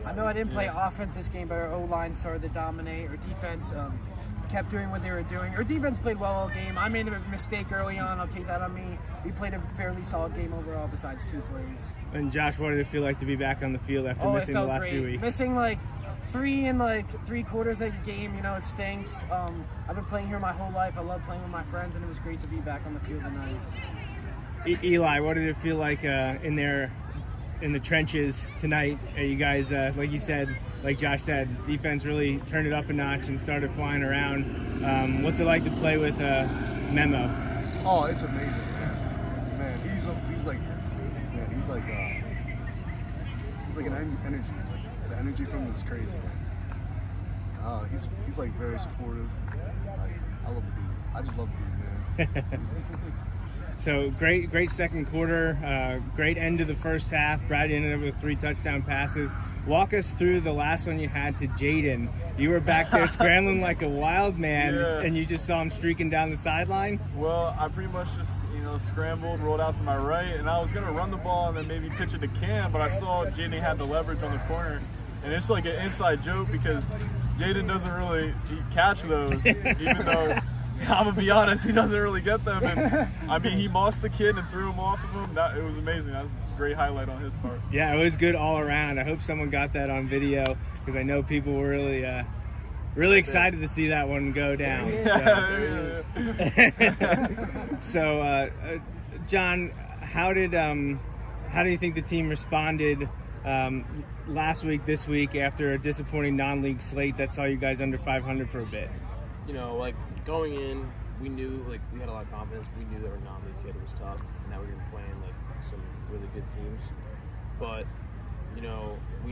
I know I didn't play offense this game, but our O-line started to dominate. Our defense kept doing what they were doing. Our defense played well all game. I made a mistake early on. I'll take that on me. We played a fairly solid game overall besides 2 plays. And Josh, what did it feel like to be back on the field after missing the last few weeks? Missing 3 and 3/4 of the game, it stinks. I've been playing here my whole life. I love playing with my friends, and it was great to be back on the field tonight. Eli, what did it feel like in there in the trenches tonight. You guys, like you said, like Josh said, defense really turned it up a notch and started flying around. What's it like to play with Memo? Oh, it's amazing, man. He's like an energy. Like, the energy from him is crazy. He's like very supportive. Like, I love the dude. I just love the dude, man. So great second quarter, great end of the first half. Brad ended up with 3 touchdown passes. Walk us through the last one you had to Jaden. You were back there scrambling like a wild man, and you just saw him streaking down the sideline? Well, I pretty much just, scrambled, rolled out to my right, and I was going to run the ball and then maybe pitch it to Cam, but I saw Jaden had the leverage on the corner. And it's like an inside joke because Jaden doesn't really catch those, even though, I'm going to be honest, he doesn't really get them. And I mean, he mossed the kid and threw him off of him. It was amazing. That was a great highlight on his part. Yeah, it was good all around. I hope someone got that on video because I know people were really excited to see that one go down. So, John, how do you think the team responded last week, this week, after a disappointing non-league slate that saw you guys under 500 for a bit? Going in, we knew, we had a lot of confidence. We knew that our non-league kid was tough and that we were playing, some really good teams. But, we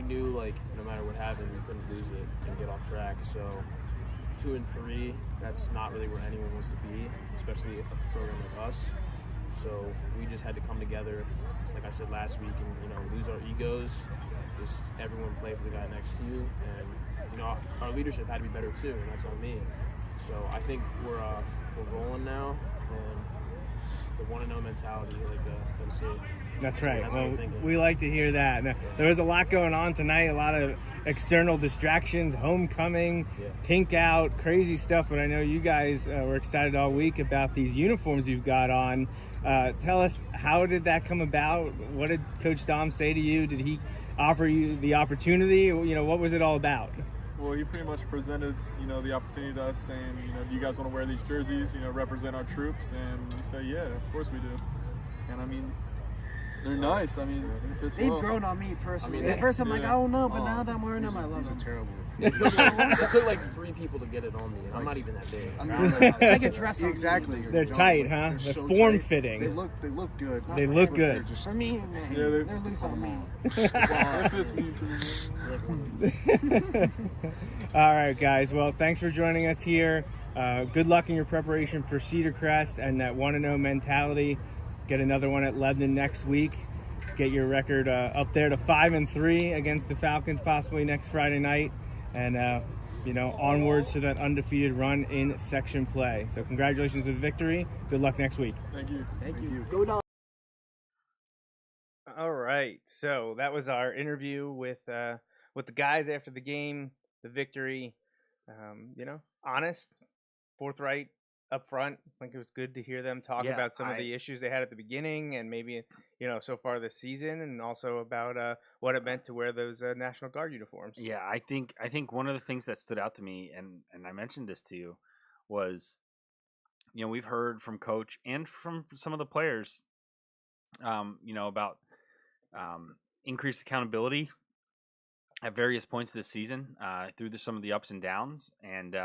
knew, no matter what happened, we couldn't lose it and get off track. So, 2 and 3, that's not really where anyone wants to be, especially a program like us. So, we just had to come together, like I said last week, and, lose our egos. Just everyone play for the guy next to you. And, our leadership had to be better too, and that's on me. So I think we're rolling now, and the 1-0 mentality, That's right. Well, we like to hear that. Now, there was a lot going on tonight, a lot of external distractions, homecoming, pink out, crazy stuff. But I know you guys were excited all week about these uniforms you've got on. Tell us, how did that come about? What did Coach Dom say to you? Did he offer you the opportunity? What was it all about? Well, he pretty much presented, the opportunity to us, saying, do you guys want to wear these jerseys, represent our troops? And we say, yeah, of course we do. And I mean, they're nice. I mean, it fits They've well. grown on me personally. At first I'm like, I don't know, but now that I'm wearing them, I love them. These are terrible. It took 3 people to get it on me, and I'm not even that big. It's like a dress on Exactly. They're tight, huh? They're so form-fitting. They look good. They look good. For me, man, Yeah, they're loose on me. It fits me. All right, guys. Well, thanks for joining us here. Good luck in your preparation for Cedar Crest and that 1-0 mentality. Get another one at Lebanon next week. Get your record up there to 5-3 against the Falcons, possibly next Friday night. And, onwards to that undefeated run in section play. So congratulations on the victory. Good luck next week. Thank you. Thank you. Go Dogs. All right, so that was our interview with the guys after the game, the victory. Honest, forthright, up front. I think it was good to hear them talk about some of the issues they had at the beginning, and maybe so far this season, and also about what it meant to wear those National Guard uniforms. Yeah, I think one of the things that stood out to me, and I mentioned this to you, was we've heard from Coach and from some of the players, about increased accountability at various points this season through some of the ups and downs, and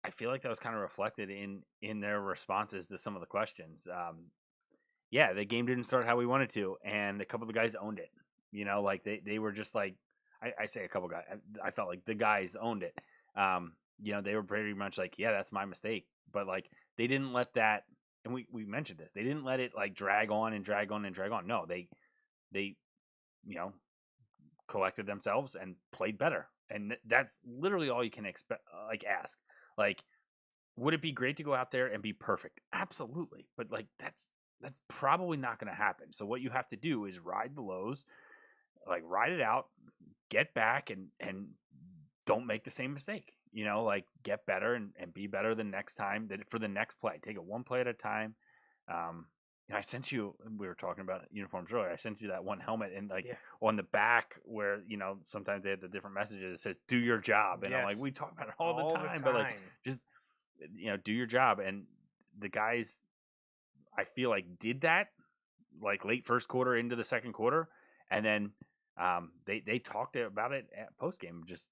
I feel like that was kind of reflected in their responses to some of the questions. The game didn't start how we wanted to, and a couple of the guys owned it. They were just like, I say a couple guys, I felt like the guys owned it. They were pretty much like, yeah, that's my mistake. But they didn't let that, and we mentioned this, they didn't let it drag on and drag on and drag on. No, they collected themselves and played better. And that's literally all you can expect, ask. Would it be great to go out there and be perfect? Absolutely. But that's probably not going to happen. So what you have to do is ride the lows, ride it out, get back and don't make the same mistake. Get better and be better the next time for the next play. Take it one play at a time. I sent you, we were talking about uniforms earlier. I sent you that one helmet and on the back where, sometimes they have the different messages. It says, do your job. And I'm like, we talk about it all the time. But just, do your job. And the guys, I feel did that late first quarter into the second quarter. And then they talked about it at post game, just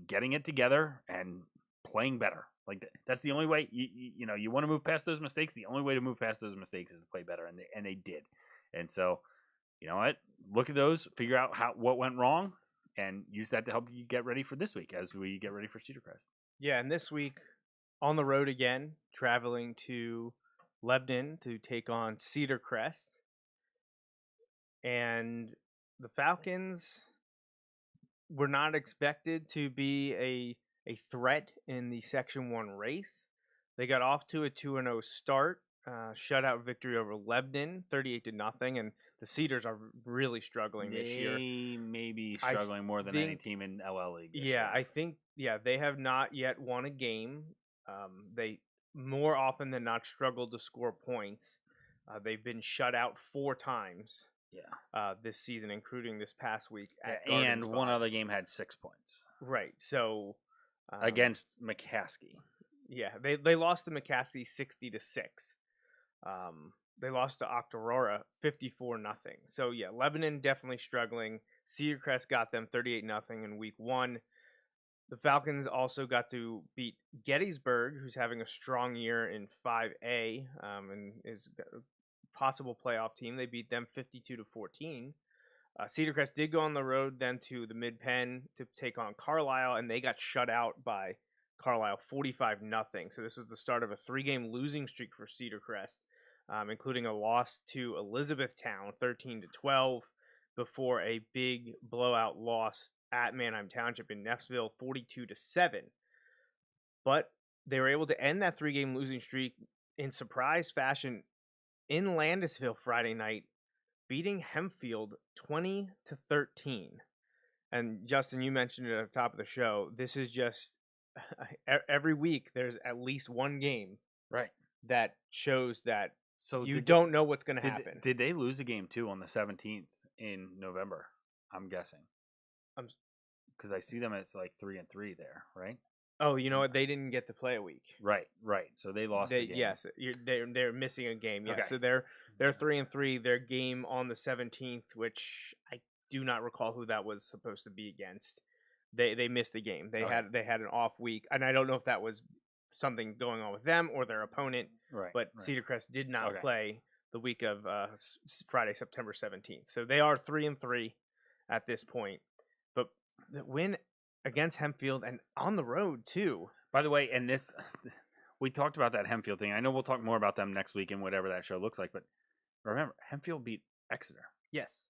getting it together and playing better. Like that's the only way. You want to move past those mistakes. The only way to move past those mistakes is to play better, and they did. And so, you know what? Look at those, figure out what went wrong, and use that to help you get ready for this week as we get ready for Cedar Crest. Yeah, and this week on the road again, traveling to Lebanon to take on Cedar Crest. And the Falcons were not expected to be a threat in the Section 1 race. They got off to a 2-0 start, shutout victory over Lebanon, 38-0, and the Cedars are really struggling this year. They may be struggling more than any team in LL League this year. I think they have not yet won a game. They more often than not struggled to score points. They've been shut out 4 times. This season, including this past week. And one other game had 6 points. Right. So against McCaskey. Yeah, they lost to McCaskey 60-6. They lost to Octorara 54-0. So yeah, Lebanon definitely struggling. Cedar Crest got them 38-0 in week 1. The Falcons also got to beat Gettysburg, who's having a strong year in 5A, and is a possible playoff team. They beat them 52-14. Cedar Crest did go on the road then to the Mid-Penn to take on Carlisle, and they got shut out by Carlisle 45-0. So this was the start of a 3-game losing streak for Cedar Crest, including a loss to Elizabethtown 13-12 before a big blowout loss at Manheim Township in Neffsville 42-7. But they were able to end that 3-game losing streak in surprise fashion in Landisville Friday night, beating Hempfield 20-13. And Justin, you mentioned it at the top of the show. This is just every week there's at least one game that shows that you don't know what's going to happen. Did they lose a game too on the 17th in November? I'm guessing. Because I see them as like 3-3 there, right? Oh, you know what? They didn't get to play a week. Right. So they lost the game. Yes, they're missing a game. Yeah, Okay. so they're 3-3. Their game on the 17th, which I do not recall who that was supposed to be against. They missed a game. They had an off week, and I don't know if that was something going on with them or their opponent. Right. But Cedar Crest did not play the week of Friday, September 17th. So they are 3-3 at this point. But the win against Hempfield and on the road too. By the way, and this we talked about that Hempfield thing. I know we'll talk more about them next week and whatever that show looks like, but remember, Hempfield beat Exeter. Yes.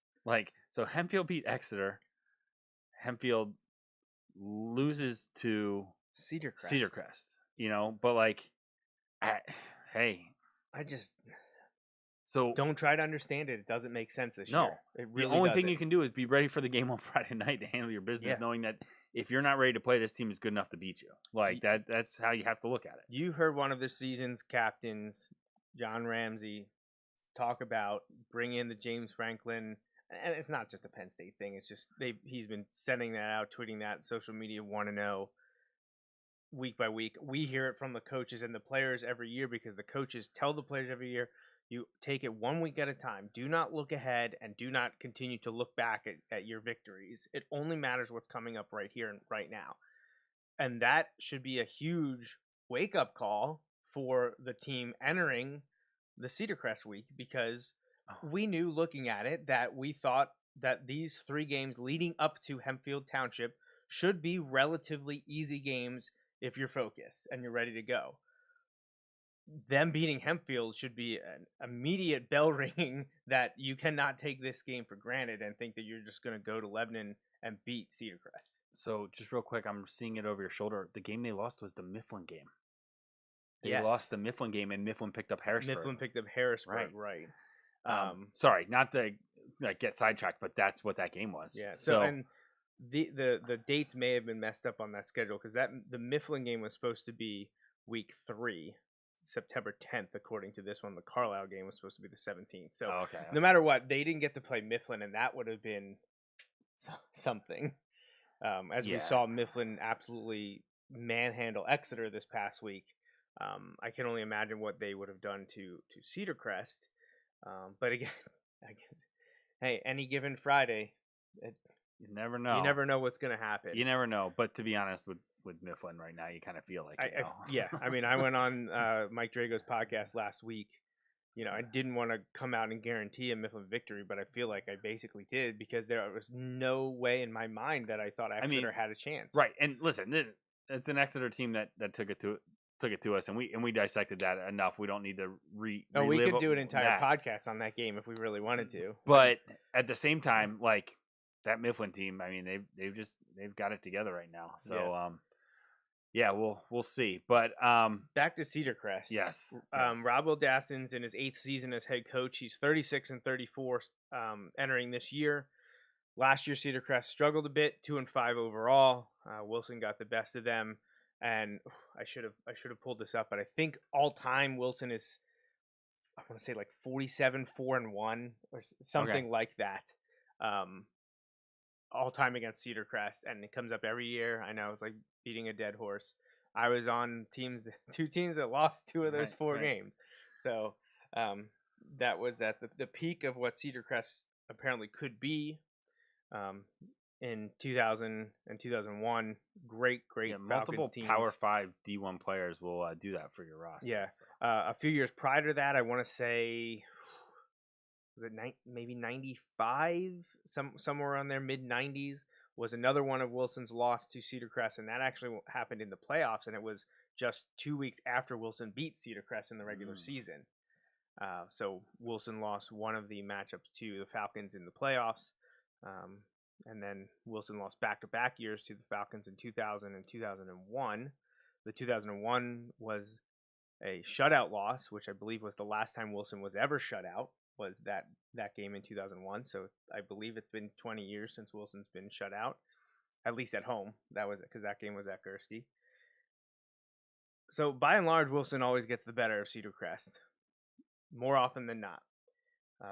So Hempfield beat Exeter. Hempfield loses to Cedar Crest. But so don't try to understand it. It doesn't make sense this year. It really the only doesn't. thing you can do is be ready for the game on Friday night to handle your business, knowing that if you're not ready to play, this team is good enough to beat you. That's how you have to look at it. You heard one of this season's captains, John Ramsey, talk about bringing in the James Franklin, and it's not just a Penn State thing. It's just he's been sending that out, tweeting that, social media want to know week by week. We hear it from the coaches and the players every year because the coaches tell the players every year, you take it 1 week at a time. Do not look ahead and do not continue to look back at your victories. It only matters what's coming up right here and right now. And that should be a huge wake-up call for the team entering the Cedar Crest week, because we knew looking at it that we thought that these 3 games leading up to Hempfield Township should be relatively easy games if you're focused and you're ready to go. Them beating Hempfield should be an immediate bell ringing that you cannot take this game for granted and think that you're just going to go to Lebanon and beat Cedar Crest. So just real quick, I'm seeing it over your shoulder. The game they lost was the Mifflin game. They lost the Mifflin game, and Mifflin picked up Harrisburg. Right. Sorry, not to get sidetracked, but that's what that game was. Yeah. So and the dates may have been messed up on that schedule because the Mifflin game was supposed to be week 3. September 10th, according to this one. The Carlisle game was supposed to be the 17th. So no matter what, they didn't get to play Mifflin, and that would have been something. We saw Mifflin absolutely manhandle Exeter this past week. I can only imagine what they would have done to Cedar Crest. But again, I guess hey, any given Friday, You never know. you never know what's going to happen. You never know. But to be honest, with Mifflin right now, you kind of feel like you know. Yeah, I mean, I went on Mike Drago's podcast last week. I didn't want to come out and guarantee a Mifflin victory, but I feel like I basically did because there was no way in my mind that I thought Exeter had a chance. Right, and listen, it's an Exeter team that took it to us, and we dissected that enough. We don't need to we relive could do an entire that. podcast on that game if we really wanted to. But at the same time, like that Mifflin team, I mean, they've got it together right now. So yeah, we'll see. But back to Cedar Crest. Yes. Rob Wildaston's in his 8th season as head coach. He's 36-34 entering this year. Last year, Cedar Crest struggled a bit, 2-5 overall. Wilson got the best of them, and I should have pulled this up, but I think all time Wilson is, I want to say like 47-4-1 or something like that. All time against Cedar Crest, and it comes up every year. I know it's like beating a dead horse. I was on two teams that lost 2 of those 4 games. So that was at the peak of what Cedar Crest apparently could be in 2000 and 2001. Great multiple teams. Power 5 D1 players will do that for your roster. Yeah. A few years prior to that, I want to say, was it maybe 95, somewhere around there, mid-90s, was another one of Wilson's loss to Cedar Crest, and that actually happened in the playoffs, and it was just 2 weeks after Wilson beat Cedar Crest in the regular season. So Wilson lost one of the matchups to the Falcons in the playoffs, and then Wilson lost back-to-back years to the Falcons in 2000 and 2001. The 2001 was a shutout loss, which I believe was the last time Wilson was ever shut out, was that game in 2001. So I believe it's been 20 years since Wilson's been shut out, at least at home. That was because that game was at Gursky. So by and large, Wilson always gets the better of Cedar Crest, more often than not.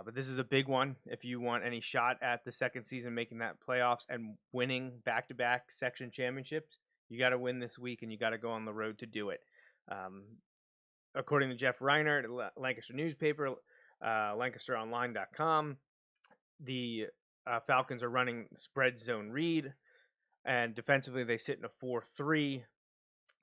But this is a big one. If you want any shot at the second season, making that playoffs and winning back-to-back section championships, you got to win this week, and you got to go on the road to do it. According to Jeff Reiner at Lancaster newspaper, LancasterOnline.com, the Falcons are running spread zone read, and defensively they sit in a 4-3.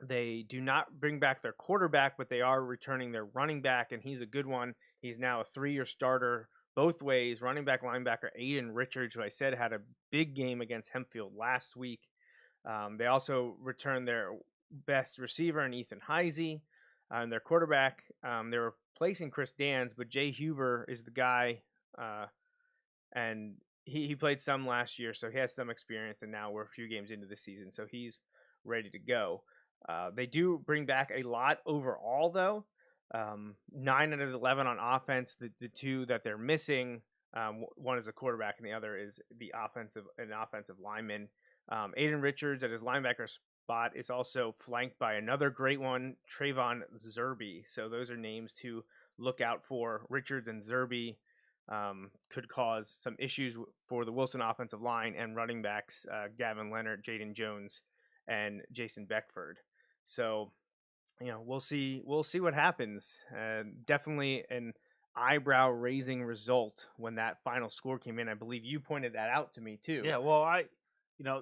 They do not bring back their quarterback, but they are returning their running back, and he's a good one. He's now a 3-year starter both ways. Running back, linebacker Aiden Richards, who I said had a big game against Hempfield last week. They also returned their best receiver in Ethan Heisey. And their quarterback, they're replacing Chris Dans, but Jay Huber is the guy, and he played some last year, so he has some experience, and now we're a few games into the season, so he's ready to go. They do bring back a lot overall, though. 9 out of 11 on offense. The 2 that they're missing, one is a quarterback, and the other is an offensive lineman. Aiden Richards at his linebacker spot is also flanked by another great one, Trayvon Zerby. So those are names to look out for. Richards and Zerby could cause some issues for the Wilson offensive line and running backs Gavin Leonard, Jaden Jones, and Jason Beckford. So, we'll see what happens. Definitely an eyebrow-raising result when that final score came in. I believe you pointed that out to me too. Yeah, well,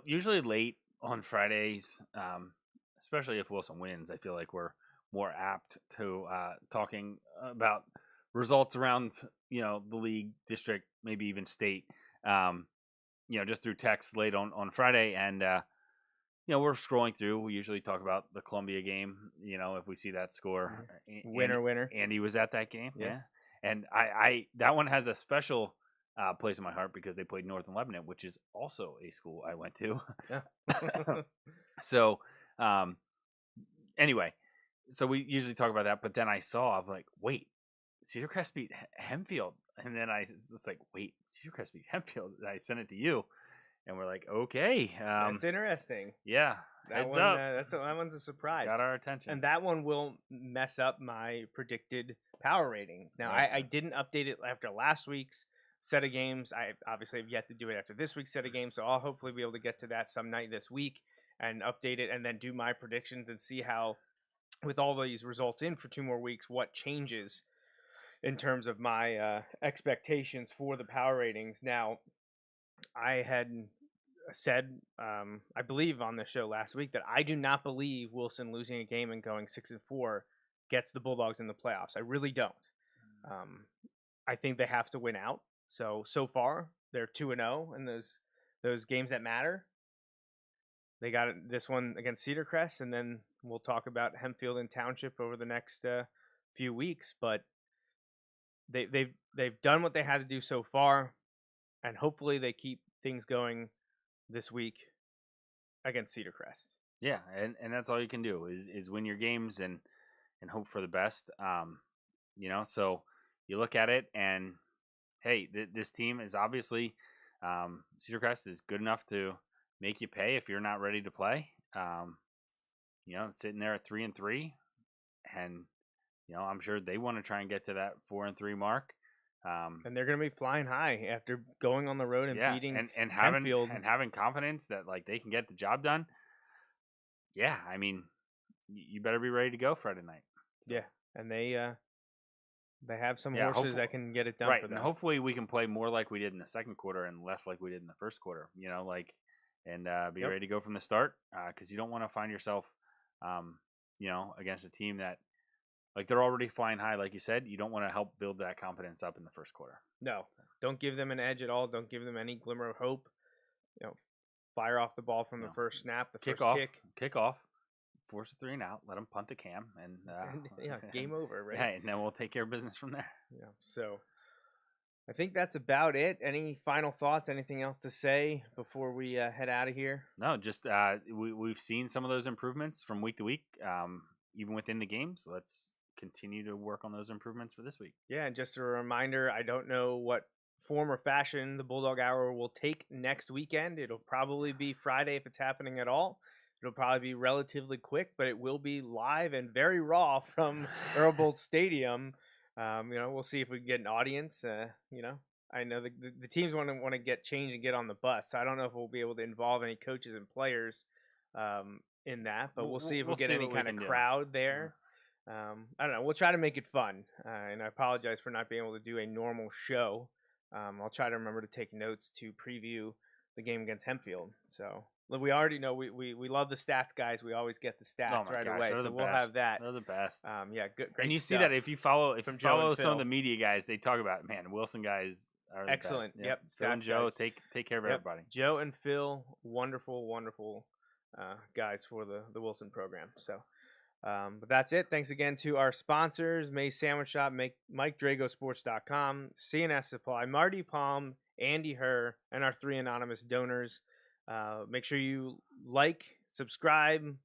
usually late on Fridays, especially if Wilson wins, I feel like we're more apt to talking about results around, the league, district, maybe even state, just through text late on Friday. And, we're scrolling through. We usually talk about the Columbia game, if we see that score. Winner. Andy was at that game. Yes. Yeah. And I that one has a special place in my heart because they played Northern Lebanon, which is also a school I went to. Yeah. So, anyway, so we usually talk about that, but then I'm like, wait, Cedar Crest beat Hempfield. And then it's like, wait, Cedar Crest beat Hempfield. And I sent it to you, and we're like, okay. That's interesting. Yeah. That one's a surprise. Got our attention. And that one will mess up my predicted power ratings. Now, I didn't update it after last week's set of games. I obviously have yet to do it after this week's set of games, so I'll hopefully be able to get to that some night this week and update it and then do my predictions and see how, with all these results in for 2 more weeks, what changes. in terms of my expectations for the power ratings. Now, I had said, I believe on the show last week, that I do not believe Wilson losing a game and going 6-4 gets the Bulldogs in the playoffs. I really don't. I think they have to win out. So far they're 2-0 in those games that matter. They got this one against Cedar Crest, and then we'll talk about Hempfield and Township over the next few weeks. But they've done what they had to do so far, and hopefully they keep things going this week against Cedar Crest. Yeah, and that's all you can do is win your games and hope for the best. So you look at it and, hey, this team is obviously Cedar Crest is good enough to make you pay if you're not ready to play. Sitting there at 3-3, and I'm sure they want to try and get to that 4-3 mark. And they're going to be flying high after going on the road and beating and having confidence that like they can get the job done. Yeah, I mean, you better be ready to go Friday night. So. Yeah, and they have some horses that can get it done right, for them. And hopefully we can play more like we did in the second quarter and less like we did in the first quarter. And be ready to go from the start, because you don't want to find yourself, against a team that, like, they're already flying high, like you said. You don't want to help build that confidence up in the first quarter. No, don't give them an edge at all. Don't give them any glimmer of hope. Fire off the ball from the first snap, the first kick off, force a 3 and out, let them punt the cam, and game over, right? Yeah, and then we'll take care of business from there. Yeah, so I think that's about it. Any final thoughts? Anything else to say before we head out of here? No, just we've seen some of those improvements from week to week, even within the games. Let's continue to work on those improvements for this week. Yeah, and just a reminder, I don't know what form or fashion the Bulldog Hour will take next weekend. It'll probably be Friday if it's happening at all. It'll probably be relatively quick, but it will be live and very raw from Earl Bolt Stadium. We'll see if we can get an audience. I know the teams want to get changed and get on the bus, so I don't know if we'll be able to involve any coaches and players in that, but we'll see if we'll get any kind of crowd there. I don't know. We'll try to make it fun, and I apologize for not being able to do a normal show. I'll try to remember to take notes to preview the game against Hempfield. So we already know we love the stats, guys. We always get the stats away, so we'll have that. They're the best. Good. And you see that if you follow some of the media guys, they talk about, man, Wilson guys are the excellent. Best. Yep. Phil and Joe take care of everybody. Joe and Phil, wonderful guys for the Wilson program. So. But that's it. Thanks again to our sponsors, May's Sandwich Shop, MikeDragoSports.com, CNS Supply, Marty Palm, Andy Herr, and our 3 anonymous donors. Make sure you like, subscribe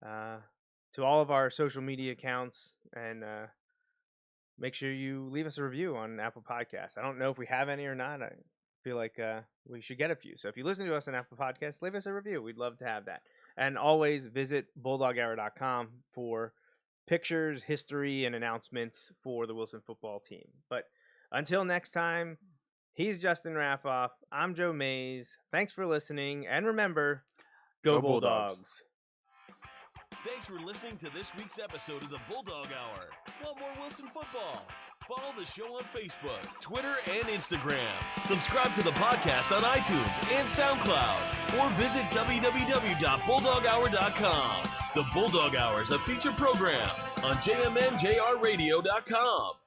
to all of our social media accounts, and make sure you leave us a review on Apple Podcasts. I don't know if we have any or not. I feel like we should get a few. So if you listen to us on Apple Podcasts, leave us a review. We'd love to have that. And always visit BulldogHour.com for pictures, history, and announcements for the Wilson football team. But until next time, he's Justin Raffoff. I'm Joe Mays. Thanks for listening. And remember, go Bulldogs. Thanks for listening to this week's episode of the Bulldog Hour. Want more Wilson football? Follow the show on Facebook, Twitter, and Instagram. Subscribe to the podcast on iTunes and SoundCloud. Or visit www.bulldoghour.com. The Bulldog Hour is a featured program on jmnjrradio.com.